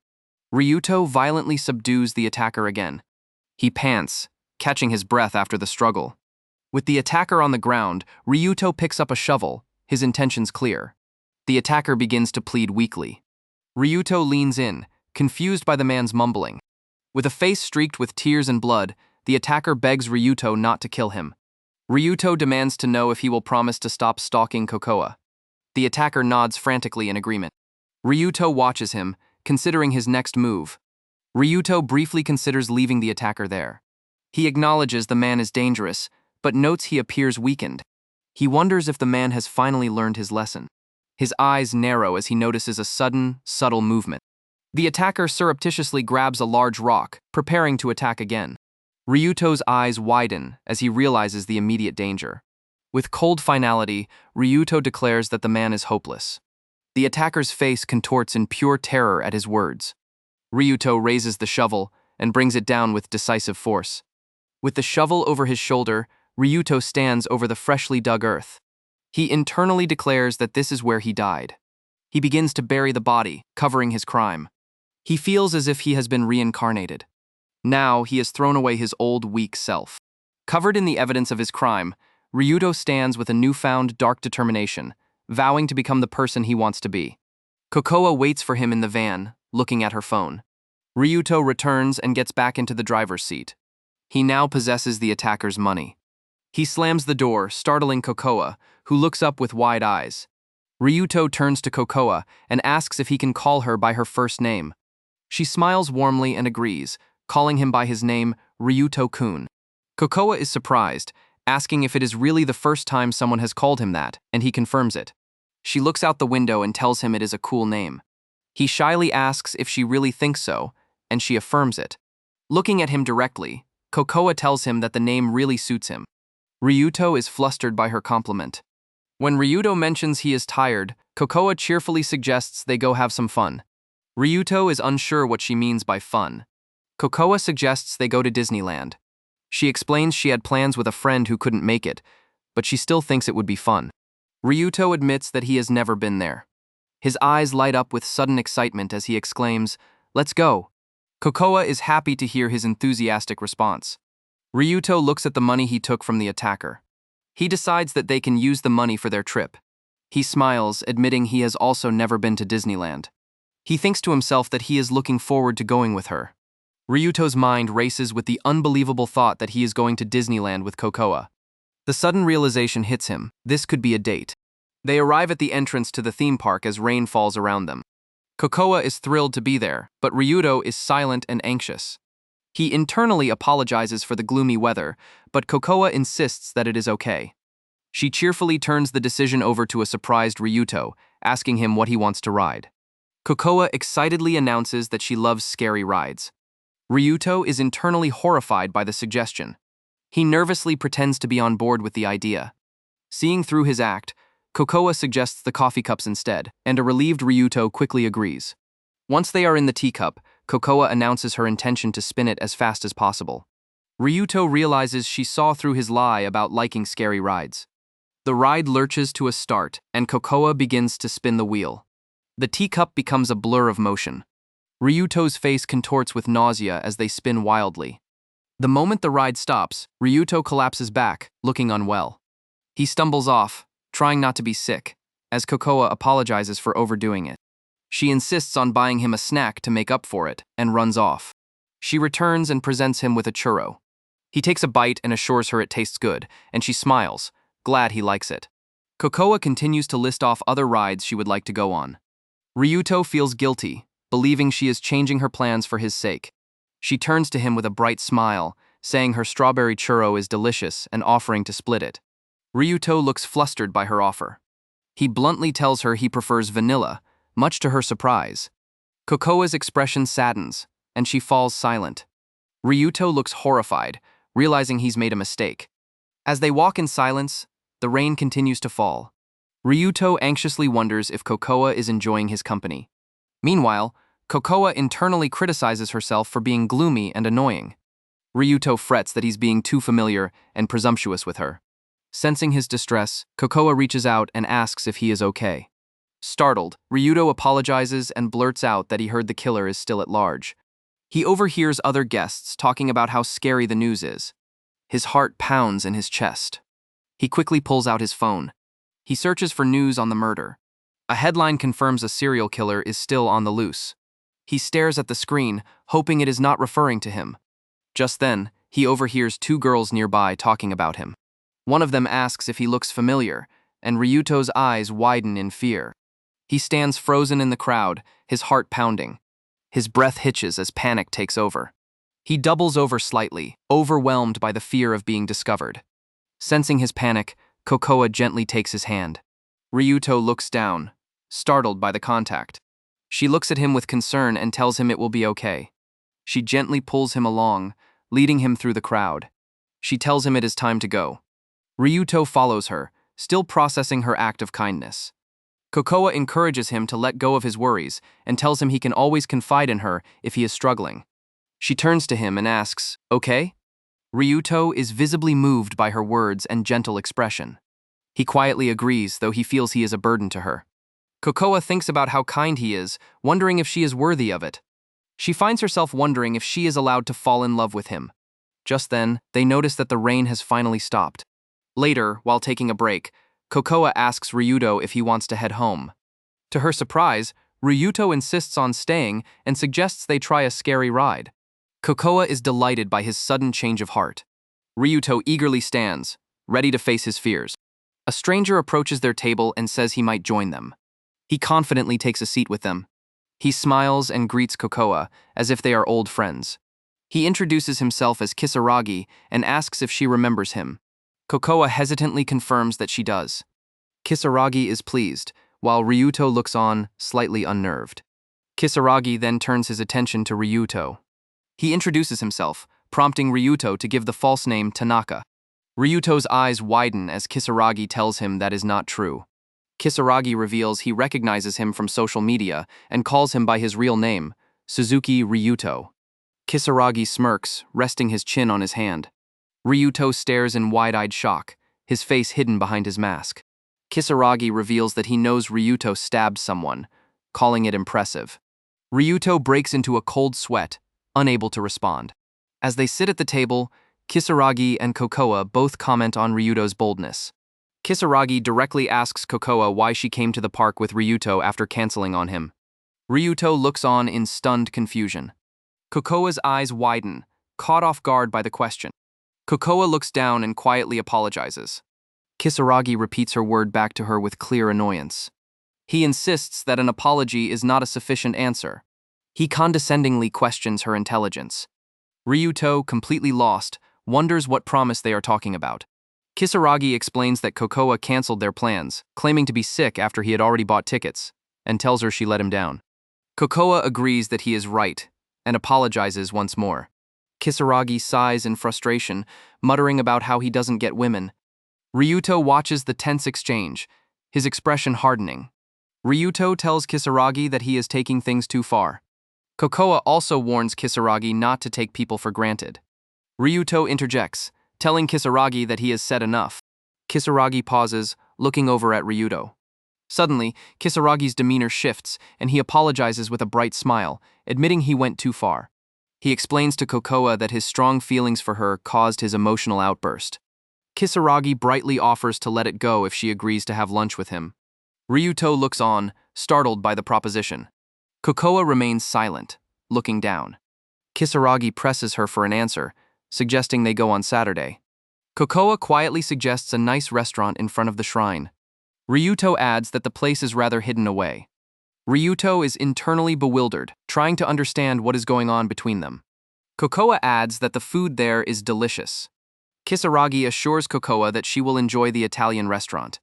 S1: Ryuto violently subdues the attacker again. He pants, catching his breath after the struggle. With the attacker on the ground, Ryuto picks up a shovel, his intentions clear. The attacker begins to plead weakly. Ryuto leans in, confused by the man's mumbling. With a face streaked with tears and blood, the attacker begs Ryuto not to kill him. Ryuto demands to know if he will promise to stop stalking Kokoa. The attacker nods frantically in agreement. Ryuto watches him, considering his next move. Ryuto briefly considers leaving the attacker there. He acknowledges the man is dangerous, but notes he appears weakened. He wonders if the man has finally learned his lesson. His eyes narrow as he notices a sudden, subtle movement. The attacker surreptitiously grabs a large rock, preparing to attack again. Ryuto's eyes widen as he realizes the immediate danger. With cold finality, Ryuto declares that the man is hopeless. The attacker's face contorts in pure terror at his words. Ryuto raises the shovel and brings it down with decisive force. With the shovel over his shoulder, Ryuto stands over the freshly dug earth. He internally declares that this is where he died. He begins to bury the body, covering his crime. He feels as if he has been reincarnated. Now he has thrown away his old, weak self. Covered in the evidence of his crime, Ryuto stands with a newfound dark determination, vowing to become the person he wants to be. Kokoa waits for him in the van, looking at her phone. Ryuto returns and gets back into the driver's seat. He now possesses the attacker's money. He slams the door, startling Kokoa, who looks up with wide eyes. Ryuto turns to Kokoa and asks if he can call her by her first name. She smiles warmly and agrees, calling him by his name, Ryuto-kun. Kokoa is surprised, asking if it is really the first time someone has called him that, and he confirms it. She looks out the window and tells him it is a cool name. He shyly asks if she really thinks so, and she affirms it. Looking at him directly, Kokoa tells him that the name really suits him. Ryuto is flustered by her compliment. When Ryuto mentions he is tired, Kokoa cheerfully suggests they go have some fun. Ryuto is unsure what she means by fun. Kokoa suggests they go to Disneyland. She explains she had plans with a friend who couldn't make it, but she still thinks it would be fun. Ryuto admits that he has never been there. His eyes light up with sudden excitement as he exclaims, "Let's go!" Kokoa is happy to hear his enthusiastic response. Ryuto looks at the money he took from the attacker. He decides that they can use the money for their trip. He smiles, admitting he has also never been to Disneyland. He thinks to himself that he is looking forward to going with her. Ryuto's mind races with the unbelievable thought that he is going to Disneyland with Kokoa. The sudden realization hits him, this could be a date. They arrive at the entrance to the theme park as rain falls around them. Kokoa is thrilled to be there, but Ryuto is silent and anxious. He internally apologizes for the gloomy weather, but Kokoa insists that it is okay. She cheerfully turns the decision over to a surprised Ryuto, asking him what he wants to ride. Kokoa excitedly announces that she loves scary rides. Ryuto is internally horrified by the suggestion. He nervously pretends to be on board with the idea. Seeing through his act, Kokoa suggests the coffee cups instead, and a relieved Ryuto quickly agrees. Once they are in the teacup, Kokoa announces her intention to spin it as fast as possible. Ryuto realizes she saw through his lie about liking scary rides. The ride lurches to a start, and Kokoa begins to spin the wheel. The teacup becomes a blur of motion. Ryuto's face contorts with nausea as they spin wildly. The moment the ride stops, Ryuto collapses back, looking unwell. He stumbles off, trying not to be sick, as Kokoa apologizes for overdoing it. She insists on buying him a snack to make up for it, and runs off. She returns and presents him with a churro. He takes a bite and assures her it tastes good, and she smiles, glad he likes it. Kokoa continues to list off other rides she would like to go on. Ryuto feels guilty, believing she is changing her plans for his sake. She turns to him with a bright smile, saying her strawberry churro is delicious and offering to split it. Ryuto looks flustered by her offer. He bluntly tells her he prefers vanilla, much to her surprise. Kokoa's expression saddens, and she falls silent. Ryuto looks horrified, realizing he's made a mistake. As they walk in silence, the rain continues to fall. Ryuto anxiously wonders if Kokoa is enjoying his company. Meanwhile, Kokoa internally criticizes herself for being gloomy and annoying. Ryuto frets that he's being too familiar and presumptuous with her. Sensing his distress, Kokoa reaches out and asks if he is okay. Startled, Ryuto apologizes and blurts out that he heard the killer is still at large. He overhears other guests talking about how scary the news is. His heart pounds in his chest. He quickly pulls out his phone. He searches for news on the murder. A headline confirms a serial killer is still on the loose. He stares at the screen, hoping it is not referring to him. Just then, he overhears two girls nearby talking about him. One of them asks if he looks familiar, and Ryuto's eyes widen in fear. He stands frozen in the crowd, his heart pounding. His breath hitches as panic takes over. He doubles over slightly, overwhelmed by the fear of being discovered. Sensing his panic, Kokoa gently takes his hand. Ryuto looks down, startled by the contact. She looks at him with concern and tells him it will be okay. She gently pulls him along, leading him through the crowd. She tells him it is time to go. Ryuto follows her, still processing her act of kindness. Kokoa encourages him to let go of his worries and tells him he can always confide in her if he is struggling. She turns to him and asks, "Okay?" Ryuto is visibly moved by her words and gentle expression. He quietly agrees, though he feels he is a burden to her. Kokoa thinks about how kind he is, wondering if she is worthy of it. She finds herself wondering if she is allowed to fall in love with him. Just then, they notice that the rain has finally stopped. Later, while taking a break, Kokoa asks Ryuto if he wants to head home. To her surprise, Ryuto insists on staying and suggests they try a scary ride. Kokoa is delighted by his sudden change of heart. Ryuto eagerly stands, ready to face his fears. A stranger approaches their table and says he might join them. He confidently takes a seat with them. He smiles and greets Kokoa as if they are old friends. He introduces himself as Kisaragi and asks if she remembers him. Kokoa hesitantly confirms that she does. Kisaragi is pleased, while Ryuto looks on, slightly unnerved. Kisaragi then turns his attention to Ryuto. He introduces himself, prompting Ryuto to give the false name Tanaka. Ryuto's eyes widen as Kisaragi tells him that is not true. Kisaragi reveals he recognizes him from social media and calls him by his real name, Suzuki Ryuto. Kisaragi smirks, resting his chin on his hand. Ryuto stares in wide-eyed shock, his face hidden behind his mask. Kisaragi reveals that he knows Ryuto stabbed someone, calling it impressive. Ryuto breaks into a cold sweat, unable to respond. As they sit at the table, Kisaragi and Kokoa both comment on Ryuto's boldness. Kisaragi directly asks Kokoa why she came to the park with Ryuto after canceling on him. Ryuto looks on in stunned confusion. Kokoa's eyes widen, caught off guard by the question. Kokoa looks down and quietly apologizes. Kisaragi repeats her word back to her with clear annoyance. He insists that an apology is not a sufficient answer. He condescendingly questions her intelligence. Ryuto, completely lost, wonders what promise they are talking about. Kisaragi explains that Kokoa canceled their plans, claiming to be sick after he had already bought tickets, and tells her she let him down. Kokoa agrees that he is right, and apologizes once more. Kisaragi sighs in frustration, muttering about how he doesn't get women. Ryuto watches the tense exchange, his expression hardening. Ryuto tells Kisaragi that he is taking things too far. Kokoa also warns Kisaragi not to take people for granted. Ryuto interjects, telling Kisaragi that he has said enough. Kisaragi pauses, looking over at Ryuto. Suddenly, Kisaragi's demeanor shifts, and he apologizes with a bright smile, admitting he went too far. He explains to Kokoa that his strong feelings for her caused his emotional outburst. Kisaragi brightly offers to let it go if she agrees to have lunch with him. Ryuto looks on, startled by the proposition. Kokoa remains silent, looking down. Kisaragi presses her for an answer, suggesting they go on Saturday. Kokoa quietly suggests a nice restaurant in front of the shrine. Ryuto adds that the place is rather hidden away. Ryuto is internally bewildered, trying to understand what is going on between them. Kokoa adds that the food there is delicious. Kisaragi assures Kokoa that she will enjoy the Italian restaurant.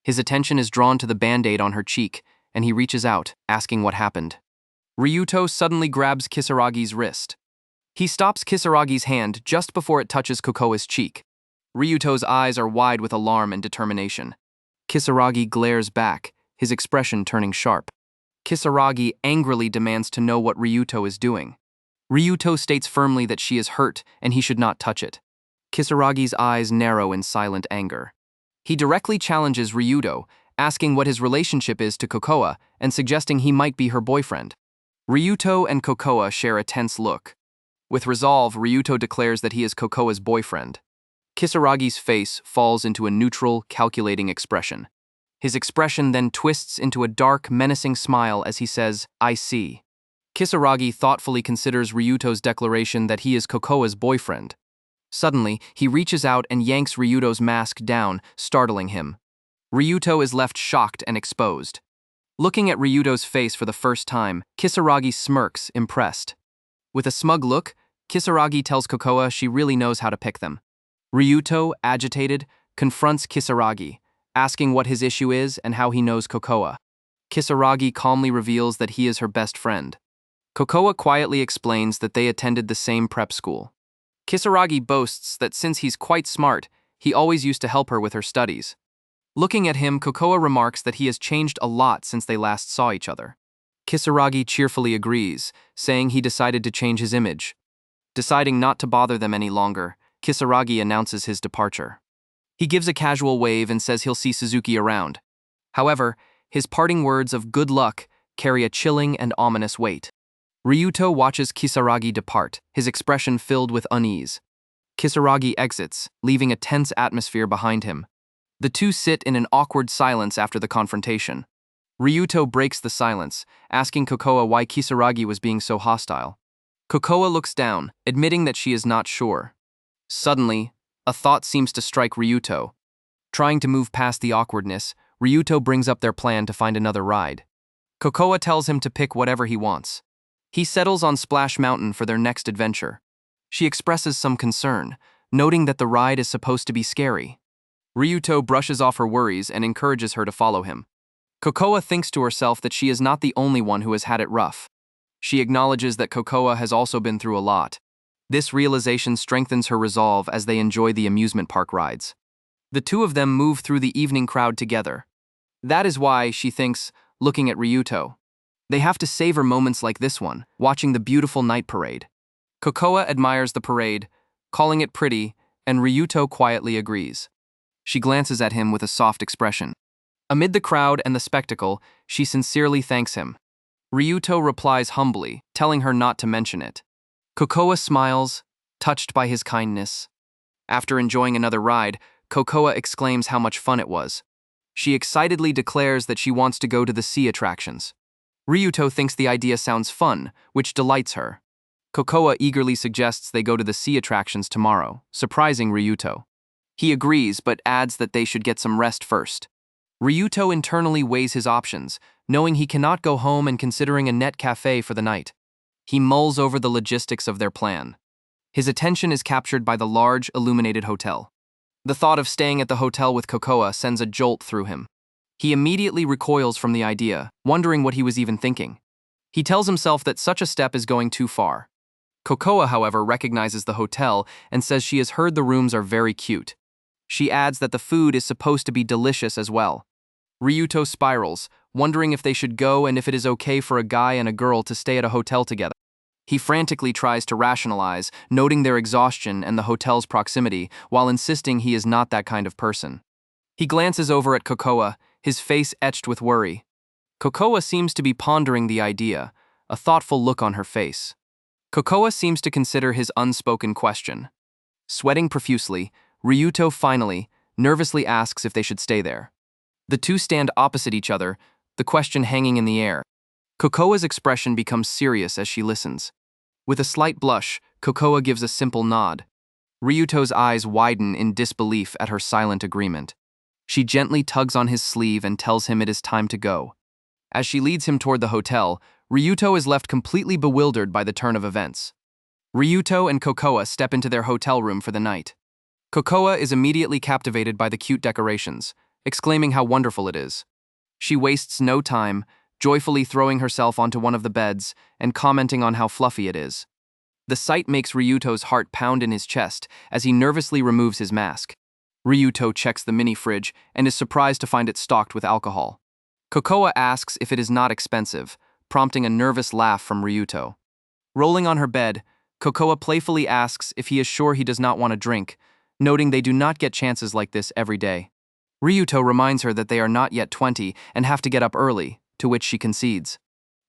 S1: His attention is drawn to the band-aid on her cheek, and he reaches out, asking what happened. Ryuto suddenly grabs Kisaragi's wrist. He stops Kisaragi's hand just before it touches Kokoa's cheek. Ryuto's eyes are wide with alarm and determination. Kisaragi glares back, his expression turning sharp. Kisaragi angrily demands to know what Ryuto is doing. Ryuto states firmly that she is hurt and he should not touch it. Kisaragi's eyes narrow in silent anger. He directly challenges Ryuto, asking what his relationship is to Kokoa and suggesting he might be her boyfriend. Ryuto and Kokoa share a tense look. With resolve, Ryuto declares that he is Kokoa's boyfriend. Kisaragi's face falls into a neutral, calculating expression. His expression then twists into a dark, menacing smile as he says, "I see." Kisaragi thoughtfully considers Ryuto's declaration that he is Kokoa's boyfriend. Suddenly, he reaches out and yanks Ryuto's mask down, startling him. Ryuto is left shocked and exposed. Looking at Ryuto's face for the first time, Kisaragi smirks, impressed. With a smug look, Kisaragi tells Kokoa she really knows how to pick them. Ryuto, agitated, confronts Kisaragi, asking what his issue is and how he knows Kokoa. Kisaragi calmly reveals that he is her best friend. Kokoa quietly explains that they attended the same prep school. Kisaragi boasts that since he's quite smart, he always used to help her with her studies. Looking at him, Kokoa remarks that he has changed a lot since they last saw each other. Kisaragi cheerfully agrees, saying he decided to change his image. Deciding not to bother them any longer, Kisaragi announces his departure. He gives a casual wave and says he'll see Suzuki around. However, his parting words of good luck carry a chilling and ominous weight. Ryuto watches Kisaragi depart, his expression filled with unease. Kisaragi exits, leaving a tense atmosphere behind him. The two sit in an awkward silence after the confrontation. Ryuto breaks the silence, asking Kokoa why Kisaragi was being so hostile. Kokoa looks down, admitting that she is not sure. Suddenly, a thought seems to strike Ryuto. Trying to move past the awkwardness, Ryuto brings up their plan to find another ride. Kokoa tells him to pick whatever he wants. He settles on Splash Mountain for their next adventure. She expresses some concern, noting that the ride is supposed to be scary. Ryuto brushes off her worries and encourages her to follow him. Kokoa thinks to herself that she is not the only one who has had it rough. She acknowledges that Kokoa has also been through a lot. This realization strengthens her resolve as they enjoy the amusement park rides. The two of them move through the evening crowd together. That is why, she thinks, looking at Ryuto. They have to savor moments like this one, watching the beautiful night parade. Kokoa admires the parade, calling it pretty, and Ryuto quietly agrees. She glances at him with a soft expression. Amid the crowd and the spectacle, she sincerely thanks him. Ryuto replies humbly, telling her not to mention it. Kokoa smiles, touched by his kindness. After enjoying another ride, Kokoa exclaims how much fun it was. She excitedly declares that she wants to go to the sea attractions. Ryuto thinks the idea sounds fun, which delights her. Kokoa eagerly suggests they go to the sea attractions tomorrow, surprising Ryuto. He agrees, but adds that they should get some rest first. Ryuto internally weighs his options, knowing he cannot go home and considering a net cafe for the night. He mulls over the logistics of their plan. His attention is captured by the large, illuminated hotel. The thought of staying at the hotel with Kokoa sends a jolt through him. He immediately recoils from the idea, wondering what he was even thinking. He tells himself that such a step is going too far. Kokoa, however, recognizes the hotel and says she has heard the rooms are very cute. She adds that the food is supposed to be delicious as well. Ryuto spirals, wondering if they should go and if it is okay for a guy and a girl to stay at a hotel together. He frantically tries to rationalize, noting their exhaustion and the hotel's proximity, while insisting he is not that kind of person. He glances over at Kokoa, his face etched with worry. Kokoa seems to be pondering the idea, a thoughtful look on her face. Kokoa seems to consider his unspoken question. Sweating profusely, Ryuto finally, nervously asks if they should stay there. The two stand opposite each other, the question hanging in the air. Kokoa's expression becomes serious as she listens. With a slight blush, Kokoa gives a simple nod. Ryuto's eyes widen in disbelief at her silent agreement. She gently tugs on his sleeve and tells him it is time to go. As she leads him toward the hotel, Ryuto is left completely bewildered by the turn of events. Ryuto and Kokoa step into their hotel room for the night. Kokoa is immediately captivated by the cute decorations, exclaiming how wonderful it is. She wastes no time, joyfully throwing herself onto one of the beds and commenting on how fluffy it is. The sight makes Ryuto's heart pound in his chest as he nervously removes his mask. Ryuto checks the mini fridge and is surprised to find it stocked with alcohol. Kokoa asks if it is not expensive, prompting a nervous laugh from Ryuto. Rolling on her bed, Kokoa playfully asks if he is sure he does not want to drink, noting they do not get chances like this every day. Ryuto reminds her that they are not yet 20 and have to get up early, to which she concedes.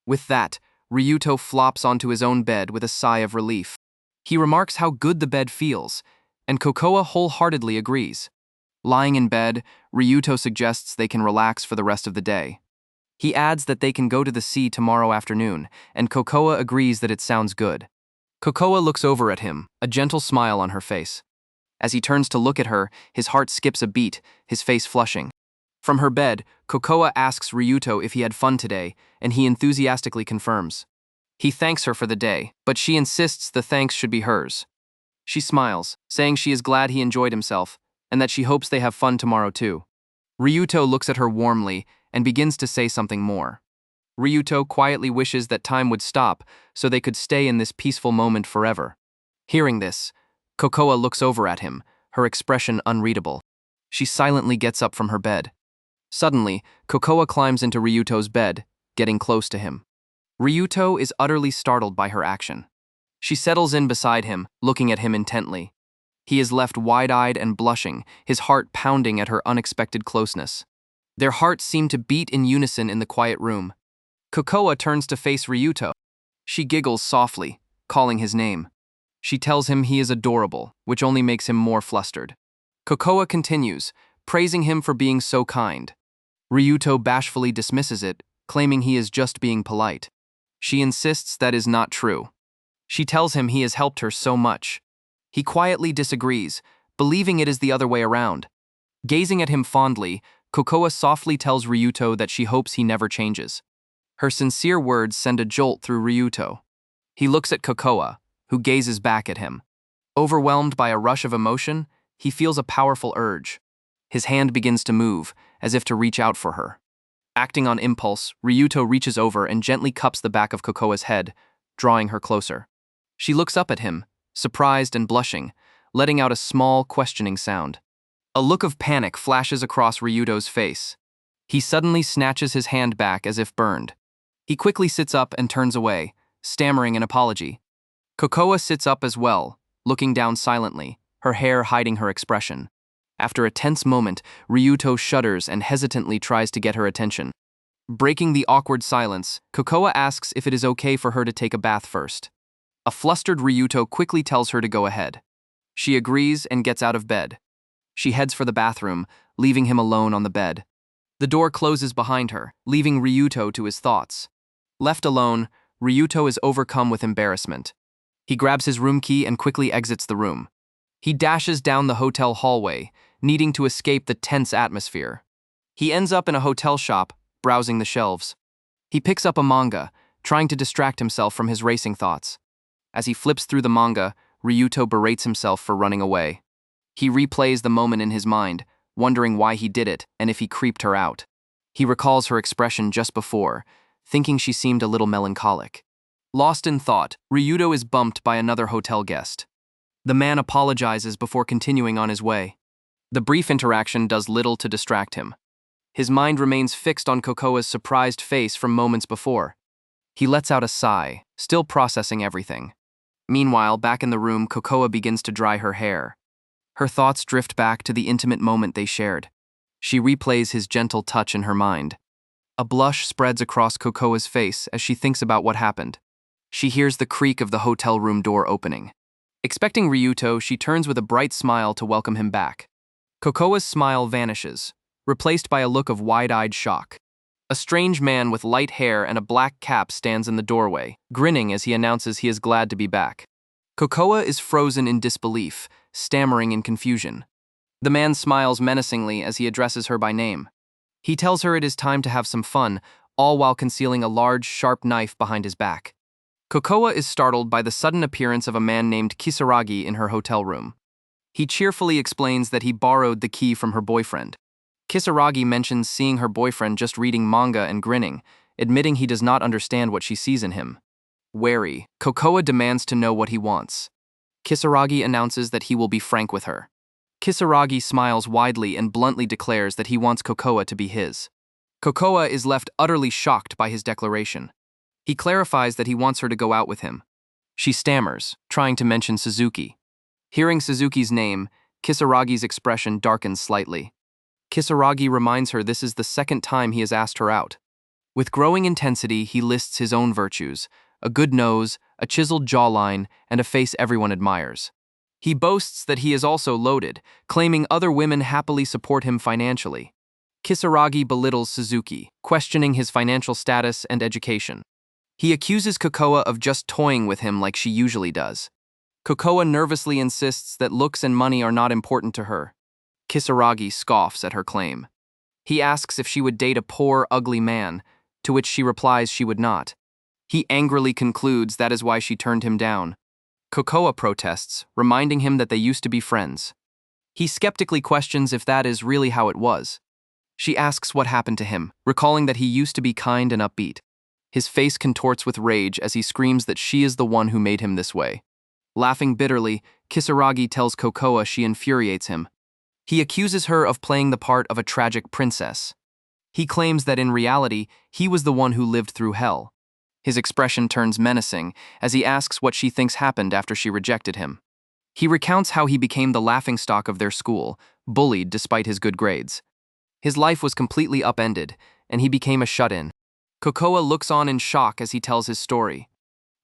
S1: With that, Ryuto flops onto his own bed with a sigh of relief. He remarks how good the bed feels, and Kokoa wholeheartedly agrees. Lying in bed, Ryuto suggests they can relax for the rest of the day. He adds that they can go to the sea tomorrow afternoon, and Kokoa agrees that it sounds good. Kokoa looks over at him, a gentle smile on her face. As he turns to look at her, his heart skips a beat, his face flushing. From her bed, Kokoa asks Ryuto if he had fun today, and he enthusiastically confirms. He thanks her for the day, but she insists the thanks should be hers. She smiles, saying she is glad he enjoyed himself, and that she hopes they have fun tomorrow too. Ryuto looks at her warmly and begins to say something more. Ryuto quietly wishes that time would stop so they could stay in this peaceful moment forever. Hearing this, Kokoa looks over at him, her expression unreadable. She silently gets up from her bed. Suddenly, Kokoa climbs into Ryuto's bed, getting close to him. Ryuto is utterly startled by her action. She settles in beside him, looking at him intently. He is left wide-eyed and blushing, his heart pounding at her unexpected closeness. Their hearts seem to beat in unison in the quiet room. Kokoa turns to face Ryuto. She giggles softly, calling his name. She tells him he is adorable, which only makes him more flustered. Kokoa continues, praising him for being so kind. Ryuto bashfully dismisses it, claiming he is just being polite. She insists that is not true. She tells him he has helped her so much. He quietly disagrees, believing it is the other way around. Gazing at him fondly, Kokoa softly tells Ryuto that she hopes he never changes. Her sincere words send a jolt through Ryuto. He looks at Kokoa, who gazes back at him. Overwhelmed by a rush of emotion, he feels a powerful urge. His hand begins to move, as if to reach out for her. Acting on impulse, Ryuto reaches over and gently cups the back of Kokoa's head, drawing her closer. She looks up at him, surprised and blushing, letting out a small, questioning sound. A look of panic flashes across Ryuto's face. He suddenly snatches his hand back as if burned. He quickly sits up and turns away, stammering an apology. Kokoa sits up as well, looking down silently, her hair hiding her expression. After a tense moment, Ryuto shudders and hesitantly tries to get her attention. Breaking the awkward silence, Kokoa asks if it is okay for her to take a bath first. A flustered Ryuto quickly tells her to go ahead. She agrees and gets out of bed. She heads for the bathroom, leaving him alone on the bed. The door closes behind her, leaving Ryuto to his thoughts. Left alone, Ryuto is overcome with embarrassment. He grabs his room key and quickly exits the room. He dashes down the hotel hallway, needing to escape the tense atmosphere. He ends up in a hotel shop, browsing the shelves. He picks up a manga, trying to distract himself from his racing thoughts. As he flips through the manga, Ryuto berates himself for running away. He replays the moment in his mind, wondering why he did it and if he creeped her out. He recalls her expression just before, thinking she seemed a little melancholic. Lost in thought, Ryuto is bumped by another hotel guest. The man apologizes before continuing on his way. The brief interaction does little to distract him. His mind remains fixed on Kokoa's surprised face from moments before. He lets out a sigh, still processing everything. Meanwhile, back in the room, Kokoa begins to dry her hair. Her thoughts drift back to the intimate moment they shared. She replays his gentle touch in her mind. A blush spreads across Kokoa's face as she thinks about what happened. She hears the creak of the hotel room door opening. Expecting Ryuto, she turns with a bright smile to welcome him back. Kokoa's smile vanishes, replaced by a look of wide-eyed shock. A strange man with light hair and a black cap stands in the doorway, grinning as he announces he is glad to be back. Kokoa is frozen in disbelief, stammering in confusion. The man smiles menacingly as he addresses her by name. He tells her it is time to have some fun, all while concealing a large, sharp knife behind his back. Kokoa is startled by the sudden appearance of a man named Kisaragi in her hotel room. He cheerfully explains that he borrowed the key from her boyfriend. Kisaragi mentions seeing her boyfriend just reading manga and grinning, admitting he does not understand what she sees in him. Wary, Kokoa demands to know what he wants. Kisaragi announces that he will be frank with her. Kisaragi smiles widely and bluntly declares that he wants Kokoa to be his. Kokoa is left utterly shocked by his declaration. He clarifies that he wants her to go out with him. She stammers, trying to mention Suzuki. Hearing Suzuki's name, Kisaragi's expression darkens slightly. Kisaragi reminds her this is the second time he has asked her out. With growing intensity, he lists his own virtues: a good nose, a chiseled jawline, and a face everyone admires. He boasts that he is also loaded, claiming other women happily support him financially. Kisaragi belittles Suzuki, questioning his financial status and education. He accuses Kokoa of just toying with him like she usually does. Kokoa nervously insists that looks and money are not important to her. Kisaragi scoffs at her claim. He asks if she would date a poor, ugly man, to which she replies she would not. He angrily concludes that is why she turned him down. Kokoa protests, reminding him that they used to be friends. He skeptically questions if that is really how it was. She asks what happened to him, recalling that he used to be kind and upbeat. His face contorts with rage as he screams that she is the one who made him this way. Laughing bitterly, Kisaragi tells Kokoa she infuriates him. He accuses her of playing the part of a tragic princess. He claims that in reality, he was the one who lived through hell. His expression turns menacing as he asks what she thinks happened after she rejected him. He recounts how he became the laughingstock of their school, bullied despite his good grades. His life was completely upended, and he became a shut-in. Kokoa looks on in shock as he tells his story.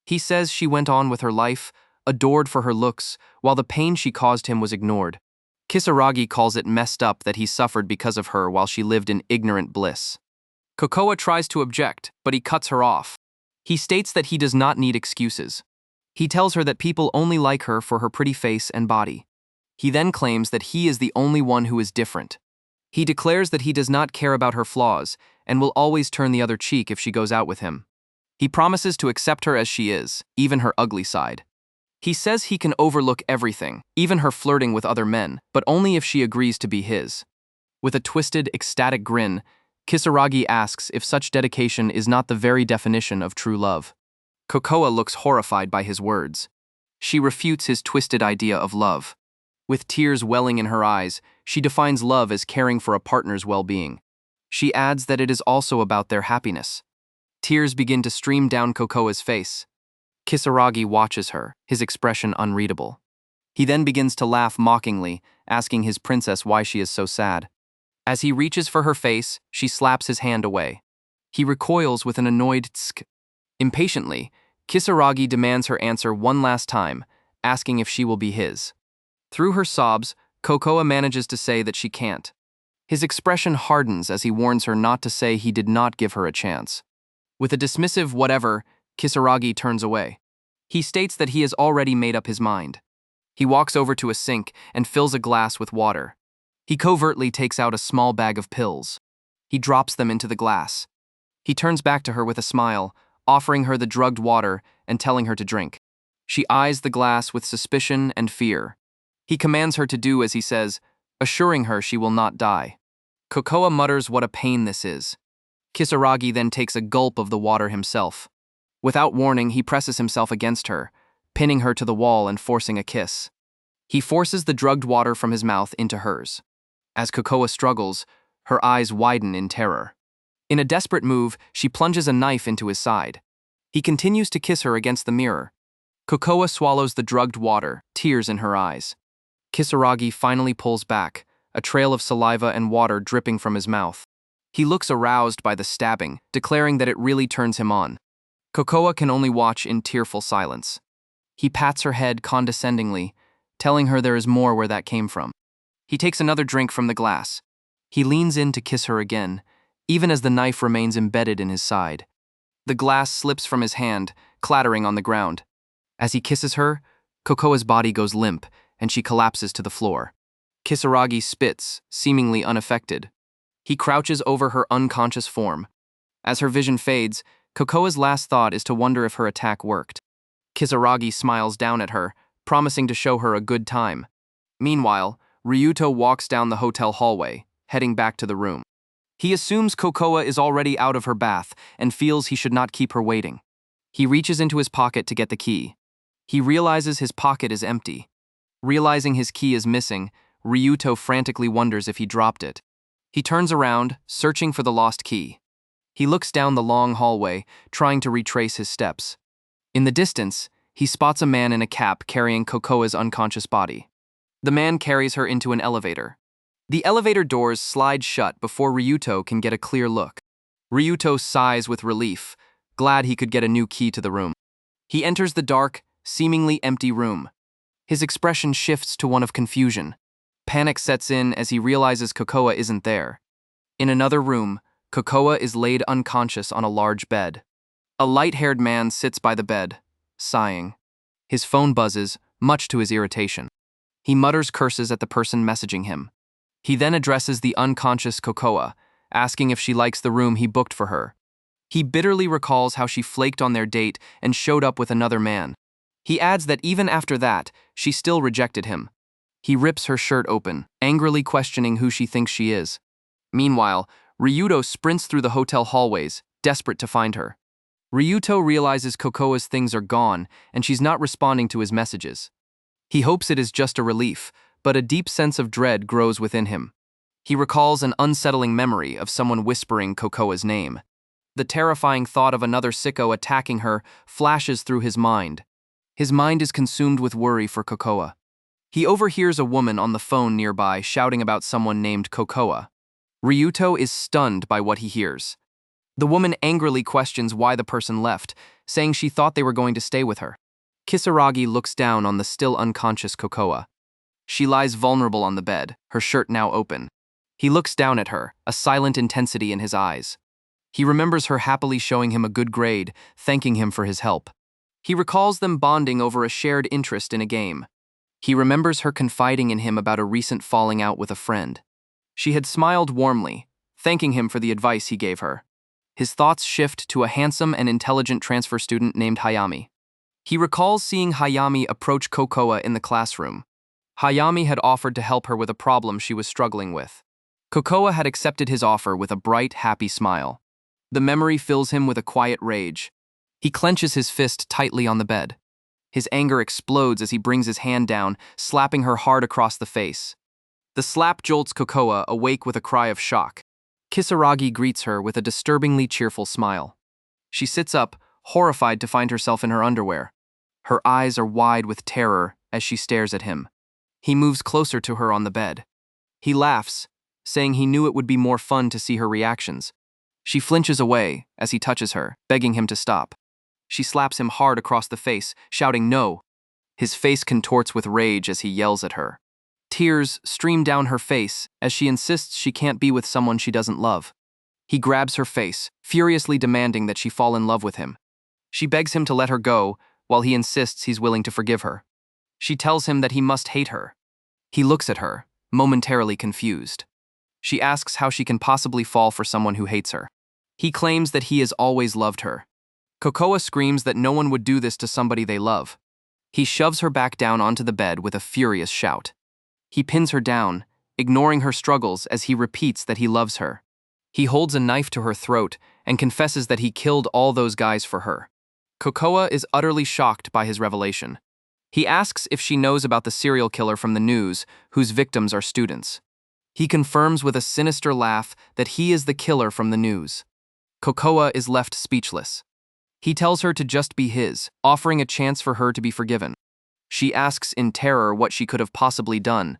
S1: He says she went on with her life, adored for her looks, while the pain she caused him was ignored. Kisaragi calls it messed up that he suffered because of her while she lived in ignorant bliss. Kokoa tries to object, but he cuts her off. He states that he does not need excuses. He tells her that people only like her for her pretty face and body. He then claims that he is the only one who is different. He declares that he does not care about her flaws and will always turn the other cheek if she goes out with him. He promises to accept her as she is, even her ugly side. He says he can overlook everything, even her flirting with other men, but only if she agrees to be his. With a twisted, ecstatic grin, Kisaragi asks if such dedication is not the very definition of true love. Kokoa looks horrified by his words. She refutes his twisted idea of love. With tears welling in her eyes, she defines love as caring for a partner's well-being. She adds that it is also about their happiness. Tears begin to stream down Kokoa's face. Kisaragi watches her, his expression unreadable. He then begins to laugh mockingly, asking his princess why she is so sad. As he reaches for her face, she slaps his hand away. He recoils with an annoyed tsk. Impatiently, Kisaragi demands her answer one last time, asking if she will be his. Through her sobs, Kokoa manages to say that she can't. His expression hardens as he warns her not to say he did not give her a chance. With a dismissive whatever, Kisaragi turns away. He states that he has already made up his mind. He walks over to a sink and fills a glass with water. He covertly takes out a small bag of pills. He drops them into the glass. He turns back to her with a smile, offering her the drugged water and telling her to drink. She eyes the glass with suspicion and fear. He commands her to do as he says, assuring her she will not die. Kokoa mutters what a pain this is. Kisaragi then takes a gulp of the water himself. Without warning, he presses himself against her, pinning her to the wall and forcing a kiss. He forces the drugged water from his mouth into hers. As Kokoa struggles, her eyes widen in terror. In a desperate move, she plunges a knife into his side. He continues to kiss her against the mirror. Kokoa swallows the drugged water, tears in her eyes. Kisaragi finally pulls back, a trail of saliva and water dripping from his mouth. He looks aroused by the stabbing, declaring that it really turns him on. Kokoa can only watch in tearful silence. He pats her head condescendingly, telling her there is more where that came from. He takes another drink from the glass. He leans in to kiss her again, even as the knife remains embedded in his side. The glass slips from his hand, clattering on the ground. As he kisses her, Kokoa's body goes limp, and she collapses to the floor. Kisaragi spits, seemingly unaffected. He crouches over her unconscious form. As her vision fades, Kokoa's last thought is to wonder if her attack worked. Kisaragi smiles down at her, promising to show her a good time. Meanwhile, Ryuto walks down the hotel hallway, heading back to the room. He assumes Kokoa is already out of her bath and feels he should not keep her waiting. He reaches into his pocket to get the key. He realizes his pocket is empty. Realizing his key is missing, Ryuto frantically wonders if he dropped it. He turns around, searching for the lost key. He looks down the long hallway, trying to retrace his steps. In the distance, he spots a man in a cap carrying Kokoa's unconscious body. The man carries her into an elevator. The elevator doors slide shut before Ryuto can get a clear look. Ryuto sighs with relief, glad he could get a new key to the room. He enters the dark, seemingly empty room. His expression shifts to one of confusion. Panic sets in as he realizes Kokoa isn't there. In another room, Kokoa is laid unconscious on a large bed. A light-haired man sits by the bed, sighing. His phone buzzes, much to his irritation. He mutters curses at the person messaging him. He then addresses the unconscious Kokoa, asking if she likes the room he booked for her. He bitterly recalls how she flaked on their date and showed up with another man. He adds that even after that, she still rejected him. He rips her shirt open, angrily questioning who she thinks she is. Meanwhile, Ryuto sprints through the hotel hallways, desperate to find her. Ryuto realizes Kokoa's things are gone, and she's not responding to his messages. He hopes it is just a relief, but a deep sense of dread grows within him. He recalls an unsettling memory of someone whispering Kokoa's name. The terrifying thought of another sicko attacking her flashes through his mind. His mind is consumed with worry for Kokoa. He overhears a woman on the phone nearby shouting about someone named Kokoa. Ryuto is stunned by what he hears. The woman angrily questions why the person left, saying she thought they were going to stay with her. Kisaragi looks down on the still unconscious Kokoa. She lies vulnerable on the bed, her shirt now open. He looks down at her, a silent intensity in his eyes. He remembers her happily showing him a good grade, thanking him for his help. He recalls them bonding over a shared interest in a game. He remembers her confiding in him about a recent falling out with a friend. She had smiled warmly, thanking him for the advice he gave her. His thoughts shift to a handsome and intelligent transfer student named Hayami. He recalls seeing Hayami approach Kokoa in the classroom. Hayami had offered to help her with a problem she was struggling with. Kokoa had accepted his offer with a bright, happy smile. The memory fills him with a quiet rage. He clenches his fist tightly on the bed. His anger explodes as he brings his hand down, slapping her hard across the face. The slap jolts Kokoa awake with a cry of shock. Kisaragi greets her with a disturbingly cheerful smile. She sits up, horrified to find herself in her underwear. Her eyes are wide with terror as she stares at him. He moves closer to her on the bed. He laughs, saying he knew it would be more fun to see her reactions. She flinches away as he touches her, begging him to stop. She slaps him hard across the face, shouting no. His face contorts with rage as he yells at her. Tears stream down her face as she insists she can't be with someone she doesn't love. He grabs her face, furiously demanding that she fall in love with him. She begs him to let her go, while he insists he's willing to forgive her. She tells him that he must hate her. He looks at her, momentarily confused. She asks how she can possibly fall for someone who hates her. He claims that he has always loved her. Kokoa screams that no one would do this to somebody they love. He shoves her back down onto the bed with a furious shout. He pins her down, ignoring her struggles as he repeats that he loves her. He holds a knife to her throat and confesses that he killed all those guys for her. Kokoa is utterly shocked by his revelation. He asks if she knows about the serial killer from the news, whose victims are students. He confirms with a sinister laugh that he is the killer from the news. Kokoa is left speechless. He tells her to just be his, offering a chance for her to be forgiven. She asks in terror what she could have possibly done.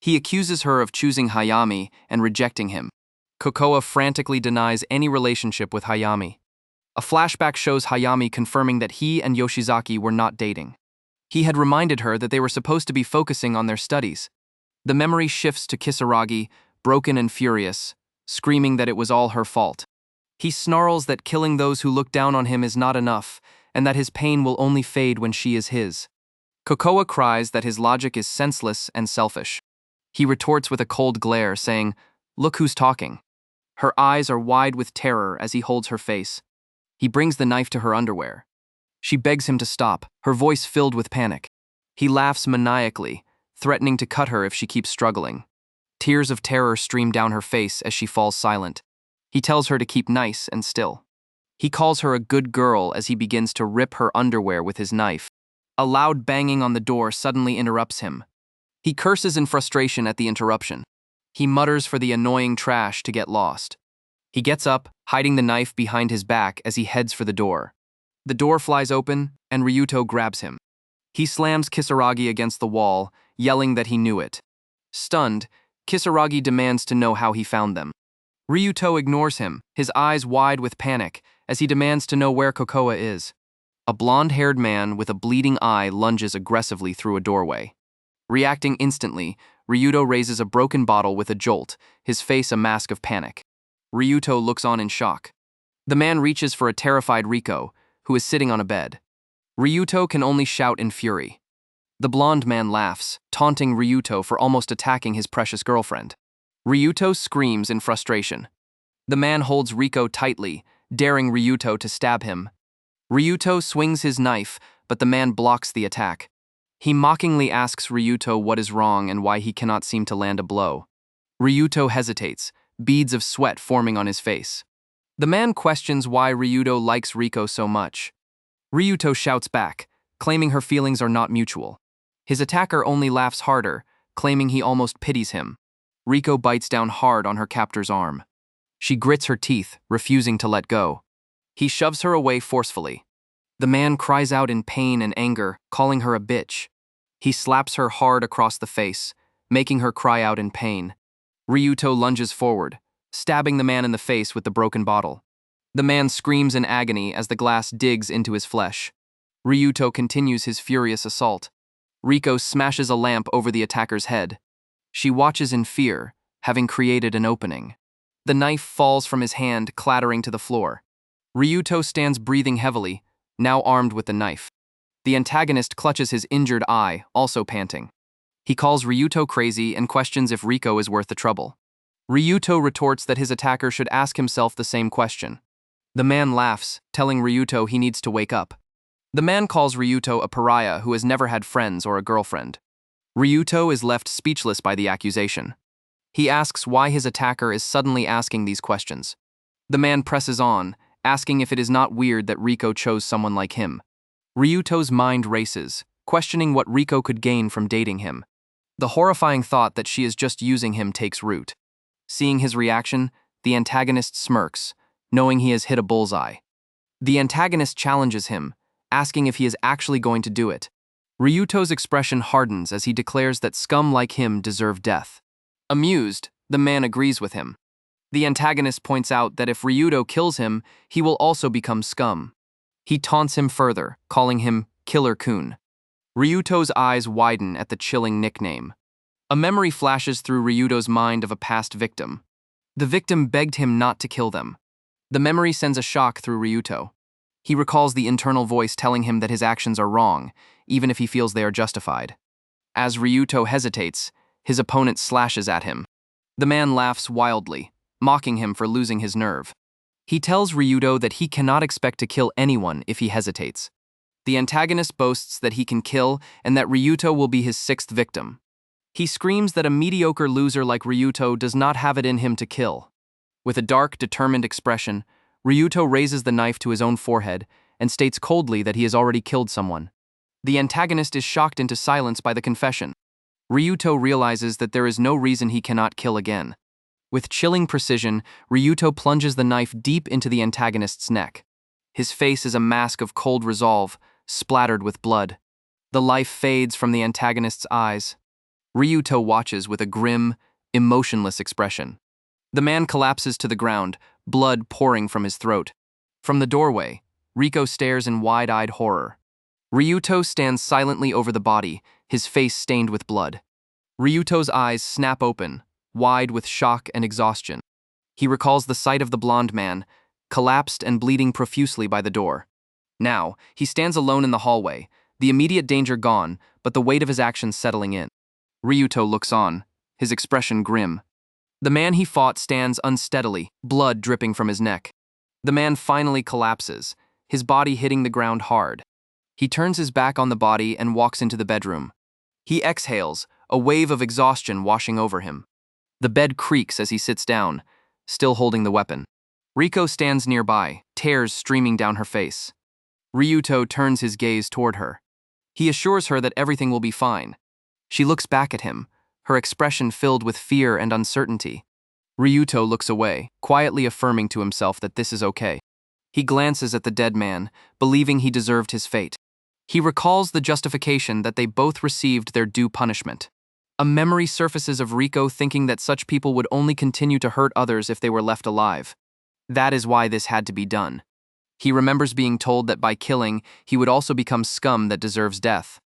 S1: He accuses her of choosing Hayami and rejecting him. Kokoa frantically denies any relationship with Hayami. A flashback shows Hayami confirming that he and Yoshizaki were not dating. He had reminded her that they were supposed to be focusing on their studies. The memory shifts to Kisaragi, broken and furious, screaming that it was all her fault. He snarls that killing those who look down on him is not enough, and that his pain will only fade when she is his. Kokoa cries that his logic is senseless and selfish. He retorts with a cold glare, saying, "Look who's talking." Her eyes are wide with terror as he holds her face. He brings the knife to her underwear. She begs him to stop, her voice filled with panic. He laughs maniacally, threatening to cut her if she keeps struggling. Tears of terror stream down her face as she falls silent. He tells her to keep nice and still. He calls her a good girl as he begins to rip her underwear with his knife. A loud banging on the door suddenly interrupts him. He curses in frustration at the interruption. He mutters for the annoying trash to get lost. He gets up, hiding the knife behind his back as he heads for the door. The door flies open, and Ryuto grabs him. He slams Kisaragi against the wall, yelling that he knew it. Stunned, Kisaragi demands to know how he found them. Ryuto ignores him, his eyes wide with panic, as he demands to know where Kokoa is. A blonde-haired man with a bleeding eye lunges aggressively through a doorway. Reacting instantly, Ryuto raises a broken bottle with a jolt, his face a mask of panic. Ryuto looks on in shock. The man reaches for a terrified Riko, who is sitting on a bed. Ryuto can only shout in fury. The blonde man laughs, taunting Ryuto for almost attacking his precious girlfriend. Ryuto screams in frustration. The man holds Riko tightly, daring Ryuto to stab him. Ryuto swings his knife, but the man blocks the attack. He mockingly asks Ryuto what is wrong and why he cannot seem to land a blow. Ryuto hesitates, beads of sweat forming on his face. The man questions why Ryuto likes Riko so much. Ryuto shouts back, claiming her feelings are not mutual. His attacker only laughs harder, claiming he almost pities him. Riko bites down hard on her captor's arm. She grits her teeth, refusing to let go. He shoves her away forcefully. The man cries out in pain and anger, calling her a bitch. He slaps her hard across the face, making her cry out in pain. Ryuto lunges forward, stabbing the man in the face with the broken bottle. The man screams in agony as the glass digs into his flesh. Ryuto continues his furious assault. Riko smashes a lamp over the attacker's head. She watches in fear, having created an opening. The knife falls from his hand, clattering to the floor. Ryuto stands breathing heavily, now armed with the knife. The antagonist clutches his injured eye, also panting. He calls Ryuto crazy and questions if Riko is worth the trouble. Ryuto retorts that his attacker should ask himself the same question. The man laughs, telling Ryuto he needs to wake up. The man calls Ryuto a pariah who has never had friends or a girlfriend. Ryuto is left speechless by the accusation. He asks why his attacker is suddenly asking these questions. The man presses on, asking if it is not weird that Riko chose someone like him. Ryuto's mind races, questioning what Riko could gain from dating him. The horrifying thought that she is just using him takes root. Seeing his reaction, the antagonist smirks, knowing he has hit a bullseye. The antagonist challenges him, asking if he is actually going to do it. Ryuto's expression hardens as he declares that scum like him deserve death. Amused, the man agrees with him. The antagonist points out that if Ryuto kills him, he will also become scum. He taunts him further, calling him Killer-kun. Ryuto's eyes widen at the chilling nickname. A memory flashes through Ryuto's mind of a past victim. The victim begged him not to kill them. The memory sends a shock through Ryuto. He recalls the internal voice telling him that his actions are wrong, even if he feels they are justified. As Ryuto hesitates, his opponent slashes at him. The man laughs wildly, mocking him for losing his nerve. He tells Ryuto that he cannot expect to kill anyone if he hesitates. The antagonist boasts that he can kill and that Ryuto will be his sixth victim. He screams that a mediocre loser like Ryuto does not have it in him to kill. With a dark, determined expression, Ryuto raises the knife to his own forehead and states coldly that he has already killed someone. The antagonist is shocked into silence by the confession. Ryuto realizes that there is no reason he cannot kill again. With chilling precision, Ryuto plunges the knife deep into the antagonist's neck. His face is a mask of cold resolve, splattered with blood. The life fades from the antagonist's eyes. Ryuto watches with a grim, emotionless expression. The man collapses to the ground, blood pouring from his throat. From the doorway, Riko stares in wide-eyed horror. Ryuto stands silently over the body, his face stained with blood. Ryuto's eyes snap open, wide with shock and exhaustion. He recalls the sight of the blonde man, collapsed and bleeding profusely by the door. Now, he stands alone in the hallway, the immediate danger gone, but the weight of his actions settling in. Ryuto looks on, his expression grim. The man he fought stands unsteadily, blood dripping from his neck. The man finally collapses, his body hitting the ground hard. He turns his back on the body and walks into the bedroom. He exhales, a wave of exhaustion washing over him. The bed creaks as he sits down, still holding the weapon. Riko stands nearby, tears streaming down her face. Ryuto turns his gaze toward her. He assures her that everything will be fine. She looks back at him, her expression filled with fear and uncertainty. Ryuto looks away, quietly affirming to himself that this is okay. He glances at the dead man, believing he deserved his fate. He recalls the justification that they both received their due punishment. A memory surfaces of Riko thinking that such people would only continue to hurt others if they were left alive. That is why this had to be done. He remembers being told that by killing, he would also become scum that deserves death.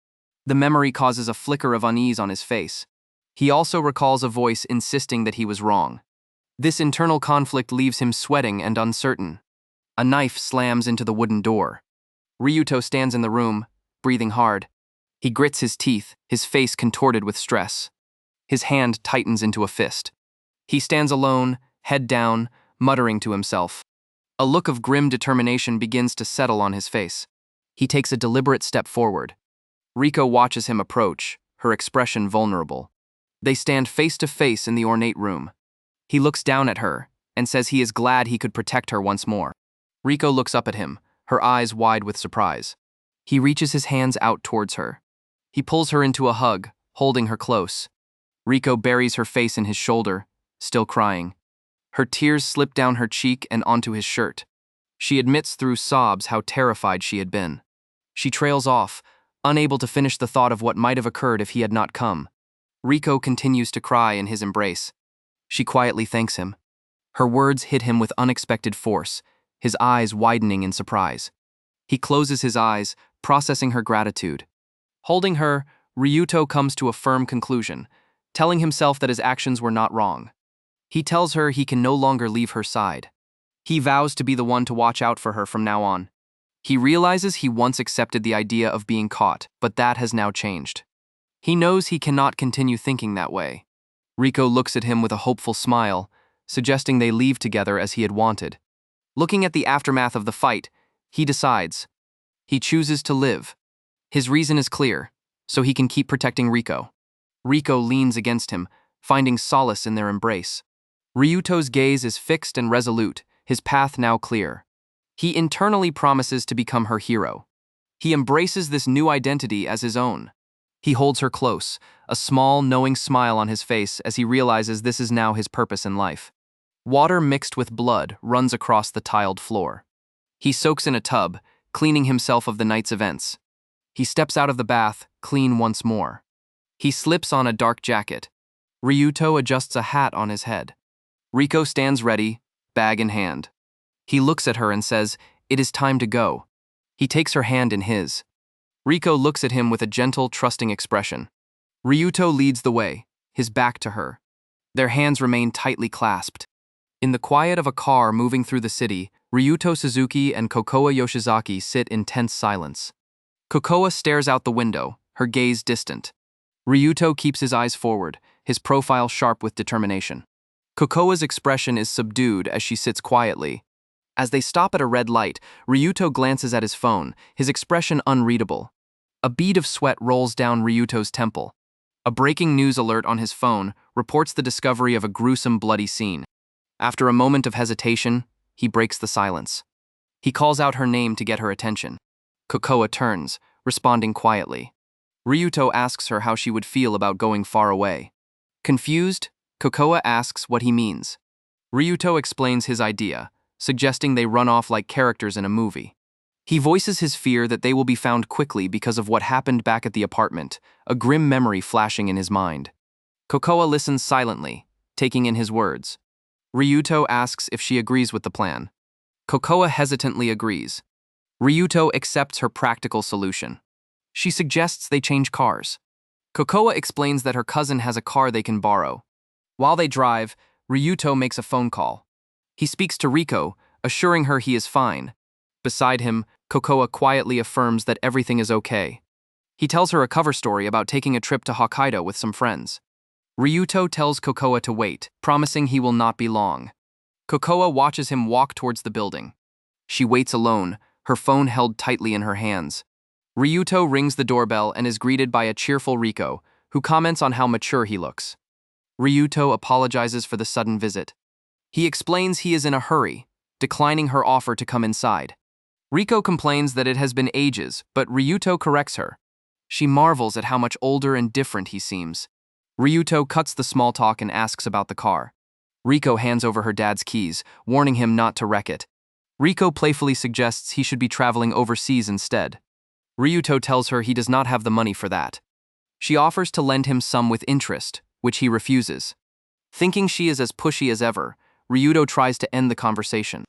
S1: The memory causes a flicker of unease on his face. He also recalls a voice insisting that he was wrong. This internal conflict leaves him sweating and uncertain. A knife slams into the wooden door. Ryuto stands in the room, breathing hard. He grits his teeth, his face contorted with stress. His hand tightens into a fist. He stands alone, head down, muttering to himself. A look of grim determination begins to settle on his face. He takes a deliberate step forward. Riko watches him approach, her expression vulnerable. They stand face to face in the ornate room. He looks down at her and says he is glad he could protect her once more. Riko looks up at him, her eyes wide with surprise. He reaches his hands out towards her. He pulls her into a hug, holding her close. Riko buries her face in his shoulder, still crying. Her tears slip down her cheek and onto his shirt. She admits through sobs how terrified she had been. She trails off, unable to finish the thought of what might have occurred if he had not come. Riko continues to cry in his embrace. She quietly thanks him. Her words hit him with unexpected force, his eyes widening in surprise. He closes his eyes, processing her gratitude. Holding her, Ryuto comes to a firm conclusion, telling himself that his actions were not wrong. He tells her he can no longer leave her side. He vows to be the one to watch out for her from now on. He realizes he once accepted the idea of being caught, but that has now changed. He knows he cannot continue thinking that way. Riko looks at him with a hopeful smile, suggesting they leave together as he had wanted. Looking at the aftermath of the fight, he decides. He chooses to live. His reason is clear, so he can keep protecting Riko. Riko leans against him, finding solace in their embrace. Ryuto's gaze is fixed and resolute, his path now clear. He internally promises to become her hero. He embraces this new identity as his own. He holds her close, a small, knowing smile on his face as he realizes this is now his purpose in life. Water mixed with blood runs across the tiled floor. He soaks in a tub, cleaning himself of the night's events. He steps out of the bath, clean once more. He slips on a dark jacket. Ryuto adjusts a hat on his head. Riko stands ready, bag in hand. He looks at her and says, "It is time to go." He takes her hand in his. Riko looks at him with a gentle, trusting expression. Ryuto leads the way, his back to her. Their hands remain tightly clasped. In the quiet of a car moving through the city, Ryuto Suzuki and Kokoa Yoshizaki sit in tense silence. Kokoa stares out the window, her gaze distant. Ryuto keeps his eyes forward, his profile sharp with determination. Kokoa's expression is subdued as she sits quietly. As they stop at a red light, Ryuto glances at his phone, his expression unreadable. A bead of sweat rolls down Ryuto's temple. A breaking news alert on his phone reports the discovery of a gruesome, bloody scene. After a moment of hesitation, he breaks the silence. He calls out her name to get her attention. Kokoa turns, responding quietly. Ryuto asks her how she would feel about going far away. Confused, Kokoa asks what he means. Ryuto explains his idea, suggesting they run off like characters in a movie. He voices his fear that they will be found quickly because of what happened back at the apartment, a grim memory flashing in his mind. Kokoa listens silently, taking in his words. Ryuto asks if she agrees with the plan. Kokoa hesitantly agrees. Ryuto accepts her practical solution. She suggests they change cars. Kokoa explains that her cousin has a car they can borrow. While they drive, Ryuto makes a phone call. He speaks to Riko, assuring her he is fine. Beside him, Kokoa quietly affirms that everything is okay. He tells her a cover story about taking a trip to Hokkaido with some friends. Ryuto tells Kokoa to wait, promising he will not be long. Kokoa watches him walk towards the building. She waits alone, her phone held tightly in her hands. Ryuto rings the doorbell and is greeted by a cheerful Riko, who comments on how mature he looks. Ryuto apologizes for the sudden visit. He explains he is in a hurry, declining her offer to come inside. Riko complains that it has been ages, but Ryuto corrects her. She marvels at how much older and different he seems. Ryuto cuts the small talk and asks about the car. Riko hands over her dad's keys, warning him not to wreck it. Riko playfully suggests he should be traveling overseas instead. Ryuto tells her he does not have the money for that. She offers to lend him some with interest, which he refuses. Thinking she is as pushy as ever, Ryuto tries to end the conversation.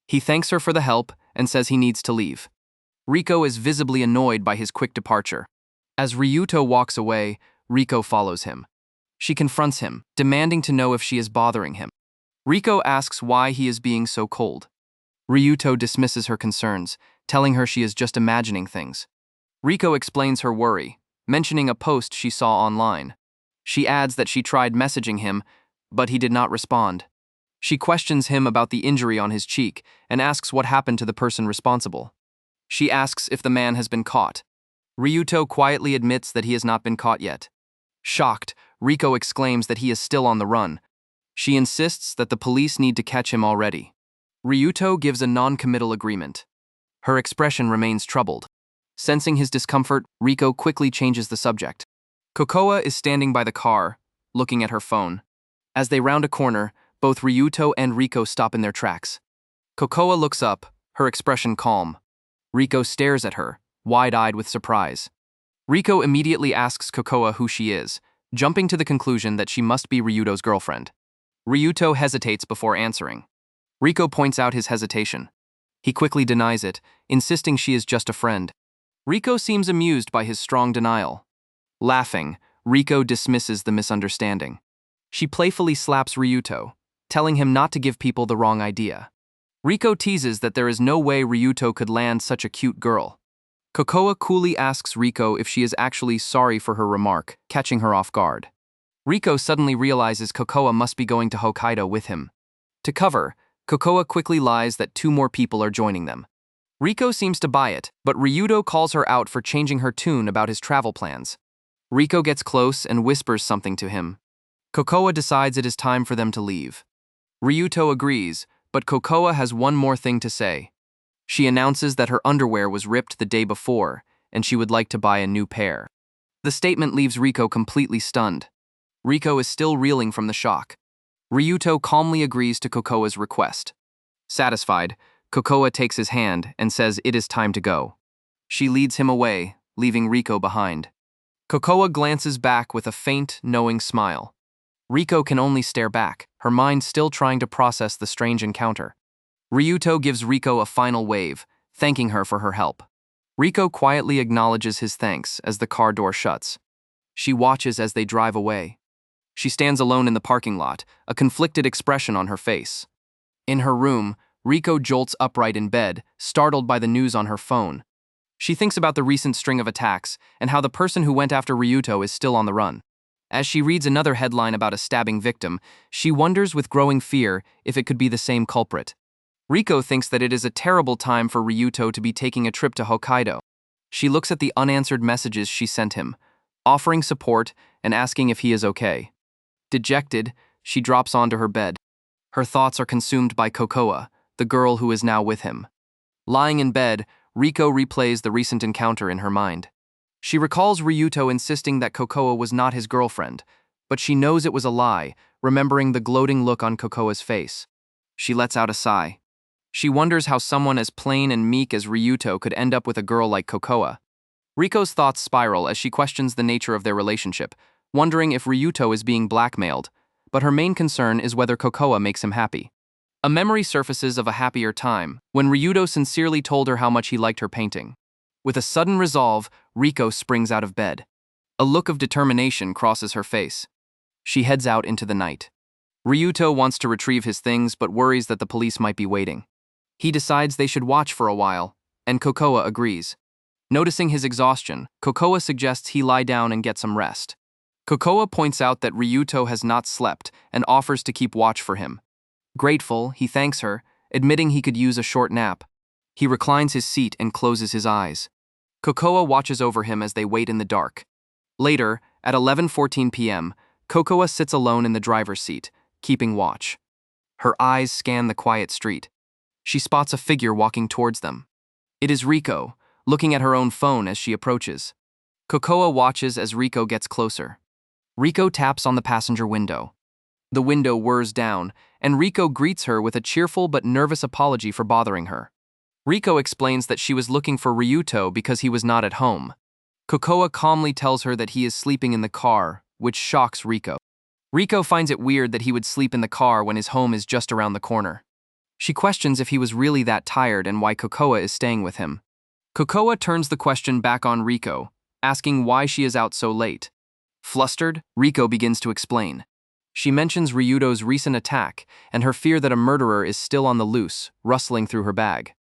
S1: He thanks her for the help and says he needs to leave. Riko is visibly annoyed by his quick departure. As Ryuto walks away, Riko follows him. She confronts him, demanding to know if she is bothering him. Riko asks why he is being so cold. Ryuto dismisses her concerns, telling her she is just imagining things. Riko explains her worry, mentioning a post she saw online. She adds that she tried messaging him, but he did not respond. She questions him about the injury on his cheek and asks what happened to the person responsible. She asks if the man has been caught. Ryuto quietly admits that he has not been caught yet. Shocked, Riko exclaims that he is still on the run. She insists that the police need to catch him already. Ryuto gives a non-committal agreement. Her expression remains troubled. Sensing his discomfort, Riko quickly changes the subject. Kokoa is standing by the car, looking at her phone. As they round a corner, both Ryuto and Riko stop in their tracks. Kokoa looks up, her expression calm. Riko stares at her, wide-eyed with surprise. Riko immediately asks Kokoa who she is, jumping to the conclusion that she must be Ryuto's girlfriend. Ryuto hesitates before answering. Riko points out his hesitation. He quickly denies it, insisting she is just a friend. Riko seems amused by his strong denial. Laughing, Riko dismisses the misunderstanding. She playfully slaps Ryuto, telling him not to give people the wrong idea. Riko teases that there is no way Ryuto could land such a cute girl. Kokoa coolly asks Riko if she is actually sorry for her remark, catching her off guard. Riko suddenly realizes Kokoa must be going to Hokkaido with him. To cover, Kokoa quickly lies that 2 more people are joining them. Riko seems to buy it, but Ryuto calls her out for changing her tune about his travel plans. Riko gets close and whispers something to him. Kokoa decides it is time for them to leave. Ryuto agrees, but Kokoa has one more thing to say. She announces that her underwear was ripped the day before, and she would like to buy a new pair. The statement leaves Riko completely stunned. Riko is still reeling from the shock. Ryuto calmly agrees to Kokoa's request. Satisfied, Kokoa takes his hand and says it is time to go. She leads him away, leaving Riko behind. Kokoa glances back with a faint, knowing smile. Riko can only stare back, her mind still trying to process the strange encounter. Ryuto gives Riko a final wave, thanking her for her help. Riko quietly acknowledges his thanks as the car door shuts. She watches as they drive away. She stands alone in the parking lot, a conflicted expression on her face. In her room, Riko jolts upright in bed, startled by the news on her phone. She thinks about the recent string of attacks and how the person who went after Ryuto is still on the run. As she reads another headline about a stabbing victim, she wonders with growing fear if it could be the same culprit. Riko thinks that it is a terrible time for Ryuto to be taking a trip to Hokkaido. She looks at the unanswered messages she sent him, offering support and asking if he is okay. Dejected, she drops onto her bed. Her thoughts are consumed by Kokoa, the girl who is now with him. Lying in bed, Riko replays the recent encounter in her mind. She recalls Ryuto insisting that Kokoa was not his girlfriend, but she knows it was a lie, remembering the gloating look on Kokoa's face. She lets out a sigh. She wonders how someone as plain and meek as Ryuto could end up with a girl like Kokoa. Riko's thoughts spiral as she questions the nature of their relationship, wondering if Ryuto is being blackmailed, but her main concern is whether Kokoa makes him happy. A memory surfaces of a happier time, when Ryuto sincerely told her how much he liked her painting. With a sudden resolve, Riko springs out of bed. A look of determination crosses her face. She heads out into the night. Ryuto wants to retrieve his things but worries that the police might be waiting. He decides they should watch for a while, and Kokoa agrees. Noticing his exhaustion, Kokoa suggests he lie down and get some rest. Kokoa points out that Ryuto has not slept and offers to keep watch for him. Grateful, he thanks her, admitting he could use a short nap. He reclines his seat and closes his eyes. Kokoa watches over him as they wait in the dark. Later, at 11:14 p.m., Kokoa sits alone in the driver's seat, keeping watch. Her eyes scan the quiet street. She spots a figure walking towards them. It is Riko, looking at her own phone as she approaches. Kokoa watches as Riko gets closer. Riko taps on the passenger window. The window whirs down, and Riko greets her with a cheerful but nervous apology for bothering her. Riko explains that she was looking for Ryuto because he was not at home. Kokoa calmly tells her that he is sleeping in the car, which shocks Riko. Riko finds it weird that he would sleep in the car when his home is just around the corner. She questions if he was really that tired and why Kokoa is staying with him. Kokoa turns the question back on Riko, asking why she is out so late. Flustered, Riko begins to explain. She mentions Ryuto's recent attack and her fear that a murderer is still on the loose, rustling through her bag.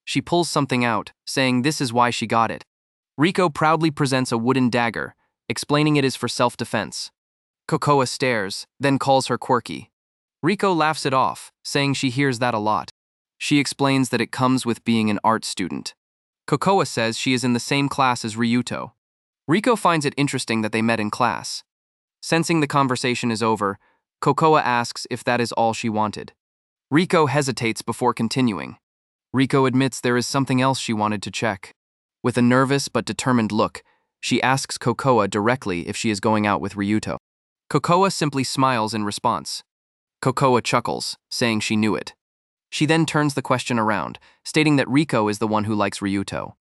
S1: She pulls something out, saying this is why she got it. Riko proudly presents a wooden dagger, explaining it is for self-defense. Kokoa stares, then calls her quirky. Riko laughs it off, saying she hears that a lot. She explains that it comes with being an art student. Kokoa says she is in the same class as Ryuto. Riko finds it interesting that they met in class. Sensing the conversation is over, Kokoa asks if that is all she wanted. Riko hesitates before continuing. Riko admits there is something else she wanted to check. With a nervous but determined look, she asks Kokoa directly if she is going out with Ryuto. Kokoa simply smiles in response. Kokoa chuckles, saying she knew it. She then turns the question around, stating that Riko is the one who likes Ryuto.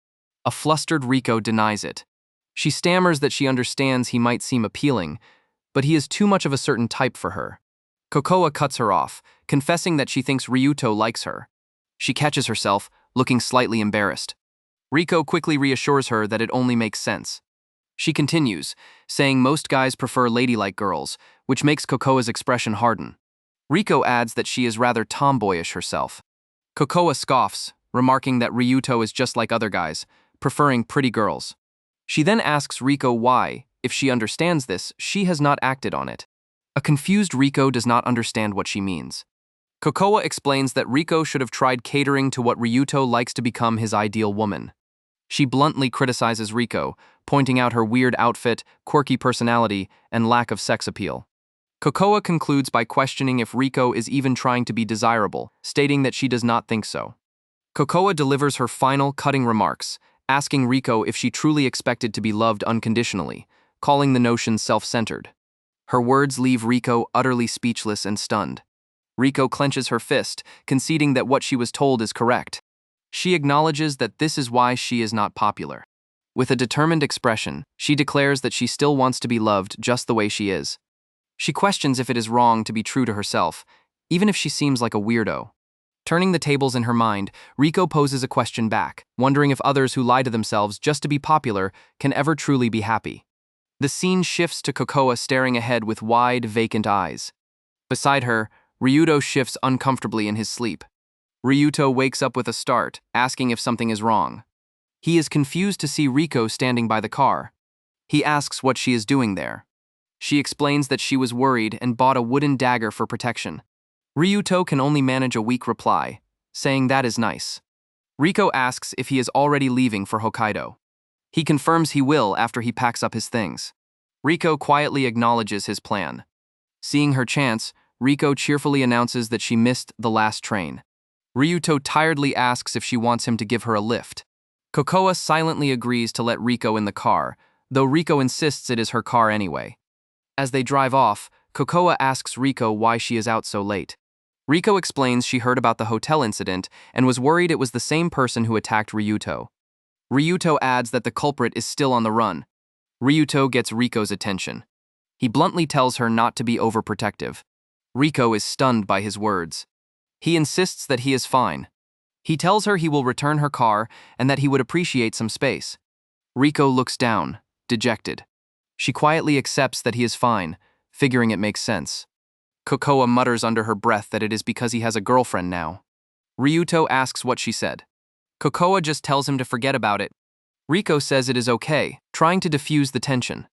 S1: A flustered Riko denies it. She stammers that she understands he might seem appealing, but he is too much of a certain type for her. Kokoa cuts her off, confessing that she thinks Ryuto likes her. She catches herself, looking slightly embarrassed. Riko quickly reassures her that it only makes sense. She continues, saying most guys prefer ladylike girls, which makes Kokoa's expression harden. Riko adds that she is rather tomboyish herself. Kokoa scoffs, remarking that Ryuto is just like other guys, preferring pretty girls. She then asks Riko why, if she understands this, she has not acted on it. A confused Riko does not understand what she means. Kokoa explains that Riko should have tried catering to what Ryuto likes to become his ideal woman. She bluntly criticizes Riko, pointing out her weird outfit, quirky personality, and lack of sex appeal. Kokoa concludes by questioning if Riko is even trying to be desirable, stating that she does not think so. Kokoa delivers her final, cutting remarks, asking Riko if she truly expected to be loved unconditionally, calling the notion self-centered. Her words leave Riko utterly speechless and stunned. Riko clenches her fist, conceding that what she was told is correct. She acknowledges that this is why she is not popular. With a determined expression, she declares that she still wants to be loved just the way she is. She questions if it is wrong to be true to herself, even if she seems like a weirdo. Turning the tables in her mind, Riko poses a question back, wondering if others who lie to themselves just to be popular can ever truly be happy. The scene shifts to Kokoa staring ahead with wide, vacant eyes. Beside her, Ryuto shifts uncomfortably in his sleep. Ryuto wakes up with a start, asking if something is wrong. He is confused to see Riko standing by the car. He asks what she is doing there. She explains that she was worried and bought a wooden dagger for protection. Ryuto can only manage a weak reply, saying that is nice. Riko asks if he is already leaving for Hokkaido. He confirms he will after he packs up his things. Riko quietly acknowledges his plan. Seeing her chance, Riko cheerfully announces that she missed the last train. Ryuto tiredly asks if she wants him to give her a lift. Kokoa silently agrees to let Riko in the car, though Riko insists it is her car anyway. As they drive off, Kokoa asks Riko why she is out so late. Riko explains she heard about the hotel incident and was worried it was the same person who attacked Ryuto. Ryuto adds that the culprit is still on the run. Ryuto gets Riko's attention. He bluntly tells her not to be overprotective. Riko is stunned by his words. He insists that he is fine. He tells her he will return her car and that he would appreciate some space. Riko looks down, dejected. She quietly accepts that he is fine, figuring it makes sense. Kokoa mutters under her breath that it is because he has a girlfriend now. Ryuto asks what she said. Kokoa just tells him to forget about it. Riko says it is okay, trying to diffuse the tension.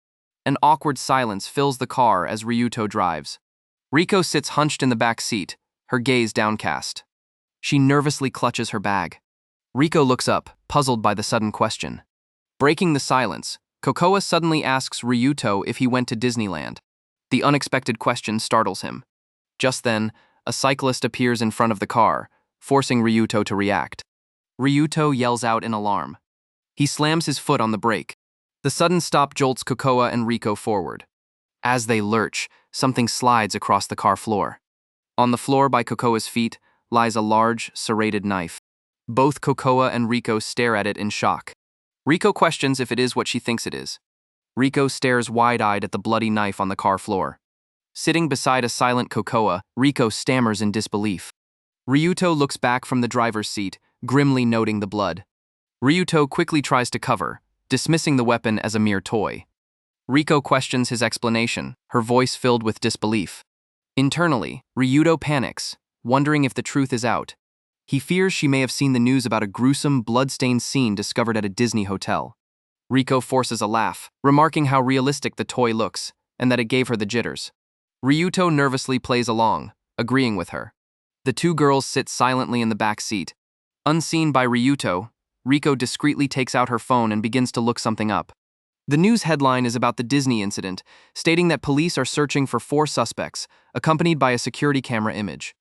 S1: An awkward silence fills the car as Ryuto drives. Riko sits hunched in the back seat, her gaze downcast. She nervously clutches her bag. Riko looks up, puzzled by the sudden question. Breaking the silence, Kokoa suddenly asks Ryuto if he went to Disneyland. The unexpected question startles him. Just then, a cyclist appears in front of the car, forcing Ryuto to react. Ryuto yells out in alarm. He slams his foot on the brake. The sudden stop jolts Kokoa and Riko forward. As they lurch, something slides across the car floor. On the floor by Kokoa's feet lies a large, serrated knife. Both Kokoa and Riko stare at it in shock. Riko questions if it is what she thinks it is. Riko stares wide-eyed at the bloody knife on the car floor. Sitting beside a silent Kokoa, Riko stammers in disbelief. Ryuto looks back from the driver's seat, grimly noting the blood. Ryuto quickly tries to cover, dismissing the weapon as a mere toy. Riko questions his explanation, her voice filled with disbelief. Internally, Ryuto panics, wondering if the truth is out. He fears she may have seen the news about a gruesome, blood-stained scene discovered at a Disney hotel. Riko forces a laugh, remarking how realistic the toy looks, and that it gave her the jitters. Ryuto nervously plays along, agreeing with her. The two girls sit silently in the back seat. Unseen by Ryuto, Riko discreetly takes out her phone and begins to look something up. The news headline is about the Disney incident, stating that police are searching for 4 suspects, accompanied by a security camera image.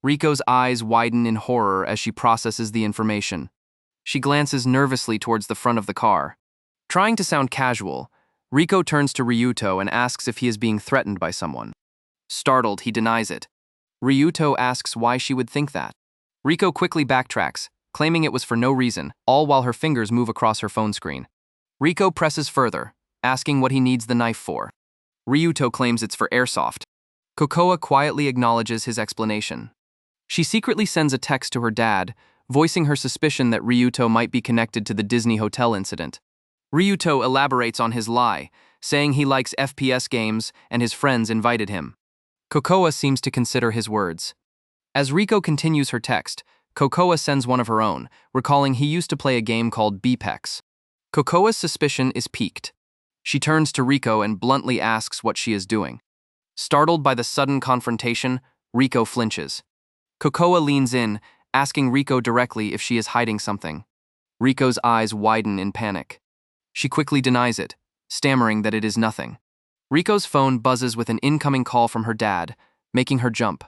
S1: Riko's eyes widen in horror as she processes the information. She glances nervously towards the front of the car. Trying to sound casual, Riko turns to Ryuto and asks if he is being threatened by someone. Startled, he denies it. Ryuto asks why she would think that. Riko quickly backtracks, claiming it was for no reason, all while her fingers move across her phone screen. Riko presses further, asking what he needs the knife for. Ryuto claims it's for airsoft. Kokoa quietly acknowledges his explanation. She secretly sends a text to her dad, voicing her suspicion that Ryuto might be connected to the Disney hotel incident. Ryuto elaborates on his lie, saying he likes FPS games and his friends invited him. Kokoa seems to consider his words. As Riko continues her text, Kokoa sends one of her own, recalling he used to play a game called BPEX. Kokoa's suspicion is piqued. She turns to Riko and bluntly asks what she is doing. Startled by the sudden confrontation, Riko flinches. Kokoa leans in, asking Riko directly if she is hiding something. Riko's eyes widen in panic. She quickly denies it, stammering that it is nothing. Riko's phone buzzes with an incoming call from her dad, making her jump.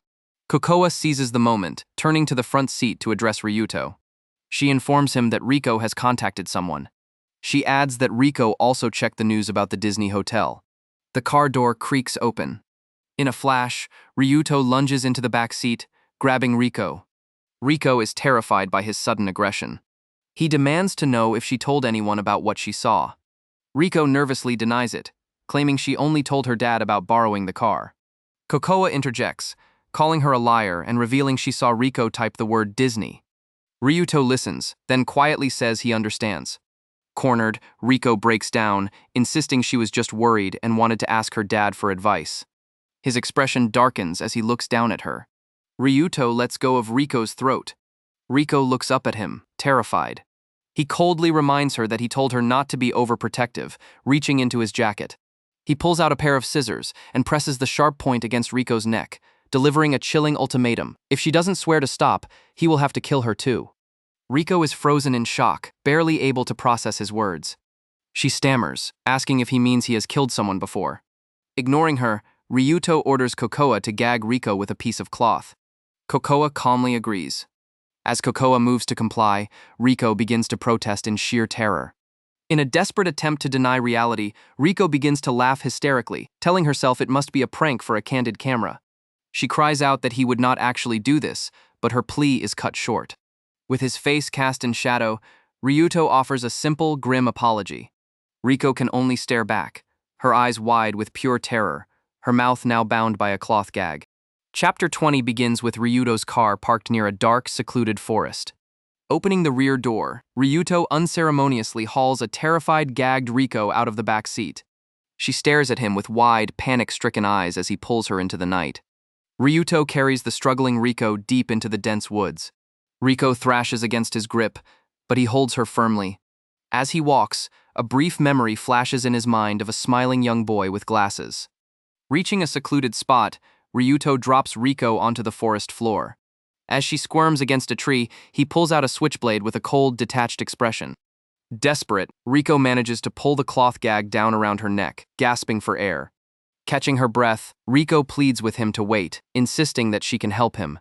S1: Kokoa seizes the moment, turning to the front seat to address Ryuto. She informs him that Riko has contacted someone. She adds that Riko also checked the news about the Disney hotel. The car door creaks open. In a flash, Ryuto lunges into the back seat, grabbing Riko. Riko is terrified by his sudden aggression. He demands to know if she told anyone about what she saw. Riko nervously denies it, claiming she only told her dad about borrowing the car. Kokoa interjects, calling her a liar and revealing she saw Riko type the word Disney. Ryuto listens, then quietly says he understands. Cornered, Riko breaks down, insisting she was just worried and wanted to ask her dad for advice. His expression darkens as he looks down at her. Ryuto lets go of Riko's throat. Riko looks up at him, terrified. He coldly reminds her that he told her not to be overprotective, reaching into his jacket. He pulls out a pair of scissors and presses the sharp point against Riko's neck, delivering a chilling ultimatum. If she doesn't swear to stop, he will have to kill her too. Riko is frozen in shock, barely able to process his words. She stammers, asking if he means he has killed someone before. Ignoring her, Ryuto orders Kokoa to gag Riko with a piece of cloth. Kokoa calmly agrees. As Kokoa moves to comply, Riko begins to protest in sheer terror. In a desperate attempt to deny reality, Riko begins to laugh hysterically, telling herself it must be a prank for a candid camera. She cries out that he would not actually do this, but her plea is cut short. With his face cast in shadow, Ryuto offers a simple, grim apology. Riko can only stare back, her eyes wide with pure terror, her mouth now bound by a cloth gag. Chapter 20 begins with Ryuto's car parked near a dark, secluded forest. Opening the rear door, Ryuto unceremoniously hauls a terrified, gagged Riko out of the back seat. She stares at him with wide, panic-stricken eyes as he pulls her into the night. Ryuto carries the struggling Riko deep into the dense woods. Riko thrashes against his grip, but he holds her firmly. As he walks, a brief memory flashes in his mind of a smiling young boy with glasses. Reaching a secluded spot, Ryuto drops Riko onto the forest floor. As she squirms against a tree, he pulls out a switchblade with a cold, detached expression. Desperate, Riko manages to pull the cloth gag down around her neck, gasping for air. Catching her breath, Riko pleads with him to wait, insisting that she can help him.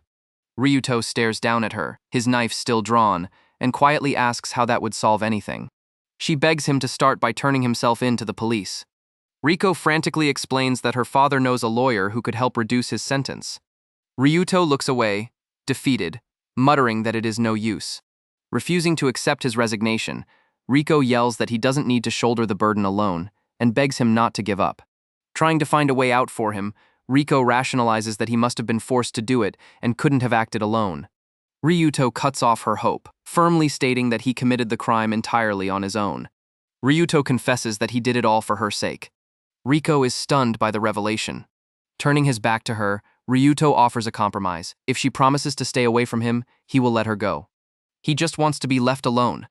S1: Ryuto stares down at her, his knife still drawn, and quietly asks how that would solve anything. She begs him to start by turning himself in to the police. Riko frantically explains that her father knows a lawyer who could help reduce his sentence. Ryuto looks away, defeated, muttering that it is no use. Refusing to accept his resignation, Riko yells that he doesn't need to shoulder the burden alone, and begs him not to give up. Trying to find a way out for him, Riko rationalizes that he must have been forced to do it and couldn't have acted alone. Ryuto cuts off her hope, firmly stating that he committed the crime entirely on his own. Ryuto confesses that he did it all for her sake. Riko is stunned by the revelation. Turning his back to her, Ryuto offers a compromise. If she promises to stay away from him, he will let her go. He just wants to be left alone.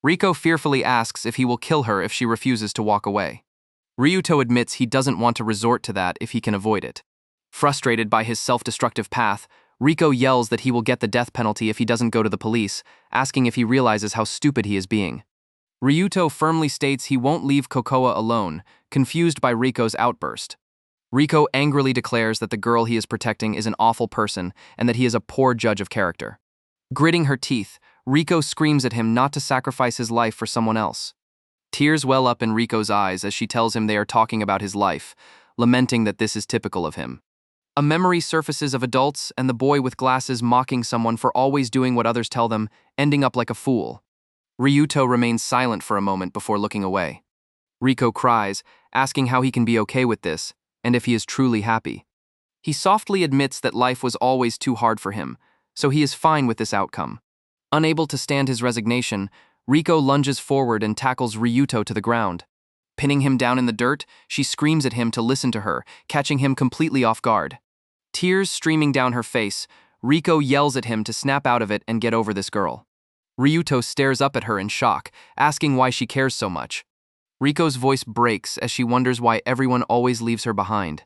S1: Riko fearfully asks if he will kill her if she refuses to walk away. Ryuto admits he doesn't want to resort to that if he can avoid it. Frustrated by his self-destructive path, Riko yells that he will get the death penalty if he doesn't go to the police, asking if he realizes how stupid he is being. Ryuto firmly states he won't leave Kokoa alone, confused by Riko's outburst. Riko angrily declares that the girl he is protecting is an awful person and that he is a poor judge of character. Gritting her teeth, Riko screams at him not to sacrifice his life for someone else. Tears well up in Riko's eyes as she tells him they are talking about his life, lamenting that this is typical of him. A memory surfaces of adults and the boy with glasses mocking someone for always doing what others tell them, ending up like a fool. Ryuto remains silent for a moment before looking away. Riko cries, asking how he can be okay with this, and if he is truly happy. He softly admits that life was always too hard for him, so he is fine with this outcome. Unable to stand his resignation, Riko lunges forward and tackles Ryuto to the ground. Pinning him down in the dirt, she screams at him to listen to her, catching him completely off guard. Tears streaming down her face, Riko yells at him to snap out of it and get over this girl. Ryuto stares up at her in shock, asking why she cares so much. Riko's voice breaks as she wonders why everyone always leaves her behind.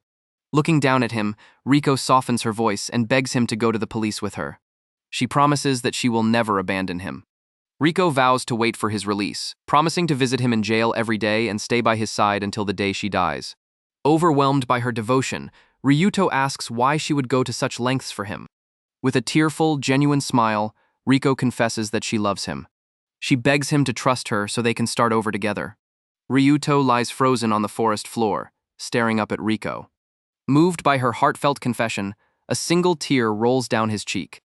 S1: Looking down at him, Riko softens her voice and begs him to go to the police with her. She promises that she will never abandon him. Riko vows to wait for his release, promising to visit him in jail every day and stay by his side until the day she dies. Overwhelmed by her devotion, Ryuto asks why she would go to such lengths for him. With a tearful, genuine smile, Riko confesses that she loves him. She begs him to trust her so they can start over together. Ryuto lies frozen on the forest floor, staring up at Riko. Moved by her heartfelt confession, a single tear rolls down his cheek.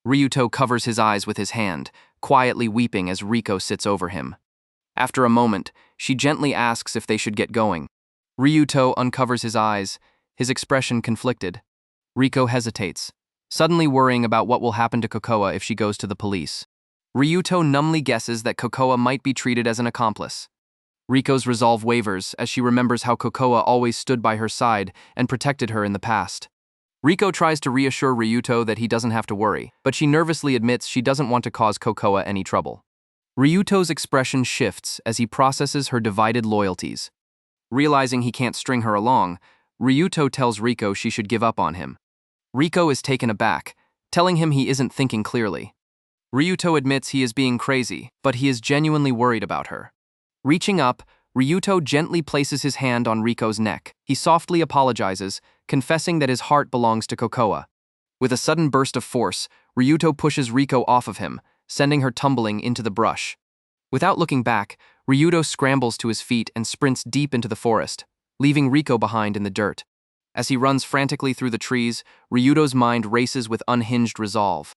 S1: Ryuto covers his eyes with his hand, quietly weeping as Riko sits over him. After a moment, she gently asks if they should get going. Ryuto uncovers his eyes, his expression conflicted. Riko hesitates, suddenly worrying about what will happen to Kokoa if she goes to the police. Ryuto numbly guesses that Kokoa might be treated as an accomplice. Riko's resolve wavers as she remembers how Kokoa always stood by her side and protected her in the past. Riko tries to reassure Ryuto that he doesn't have to worry, but she nervously admits she doesn't want to cause Kokoa any trouble. Ryuto's expression shifts as he processes her divided loyalties. Realizing he can't string her along, Ryuto tells Riko she should give up on him. Riko is taken aback, telling him he isn't thinking clearly. Ryuto admits he is being crazy, but he is genuinely worried about her. Reaching up, Ryuto gently places his hand on Riko's neck. He softly apologizes, confessing that his heart belongs to Kokoa. With a sudden burst of force, Ryuto pushes Riko off of him, sending her tumbling into the brush. Without looking back, Ryuto scrambles to his feet and sprints deep into the forest, leaving Riko behind in the dirt. As he runs frantically through the trees, Ryuto's mind races with unhinged resolve.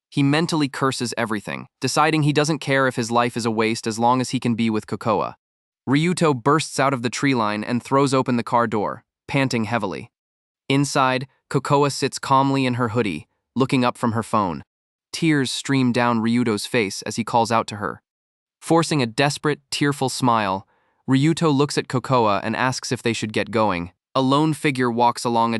S1: He mentally curses everything, deciding he doesn't care if his life is a waste as long as he can be with Kokoa. Ryuto bursts out of the tree line and throws open the car door, panting heavily. Inside, Kokoa sits calmly in her hoodie, looking up from her phone. Tears stream down Ryuto's face as he calls out to her. Forcing a desperate, tearful smile, Ryuto looks at Kokoa and asks if they should get going. A lone figure walks along a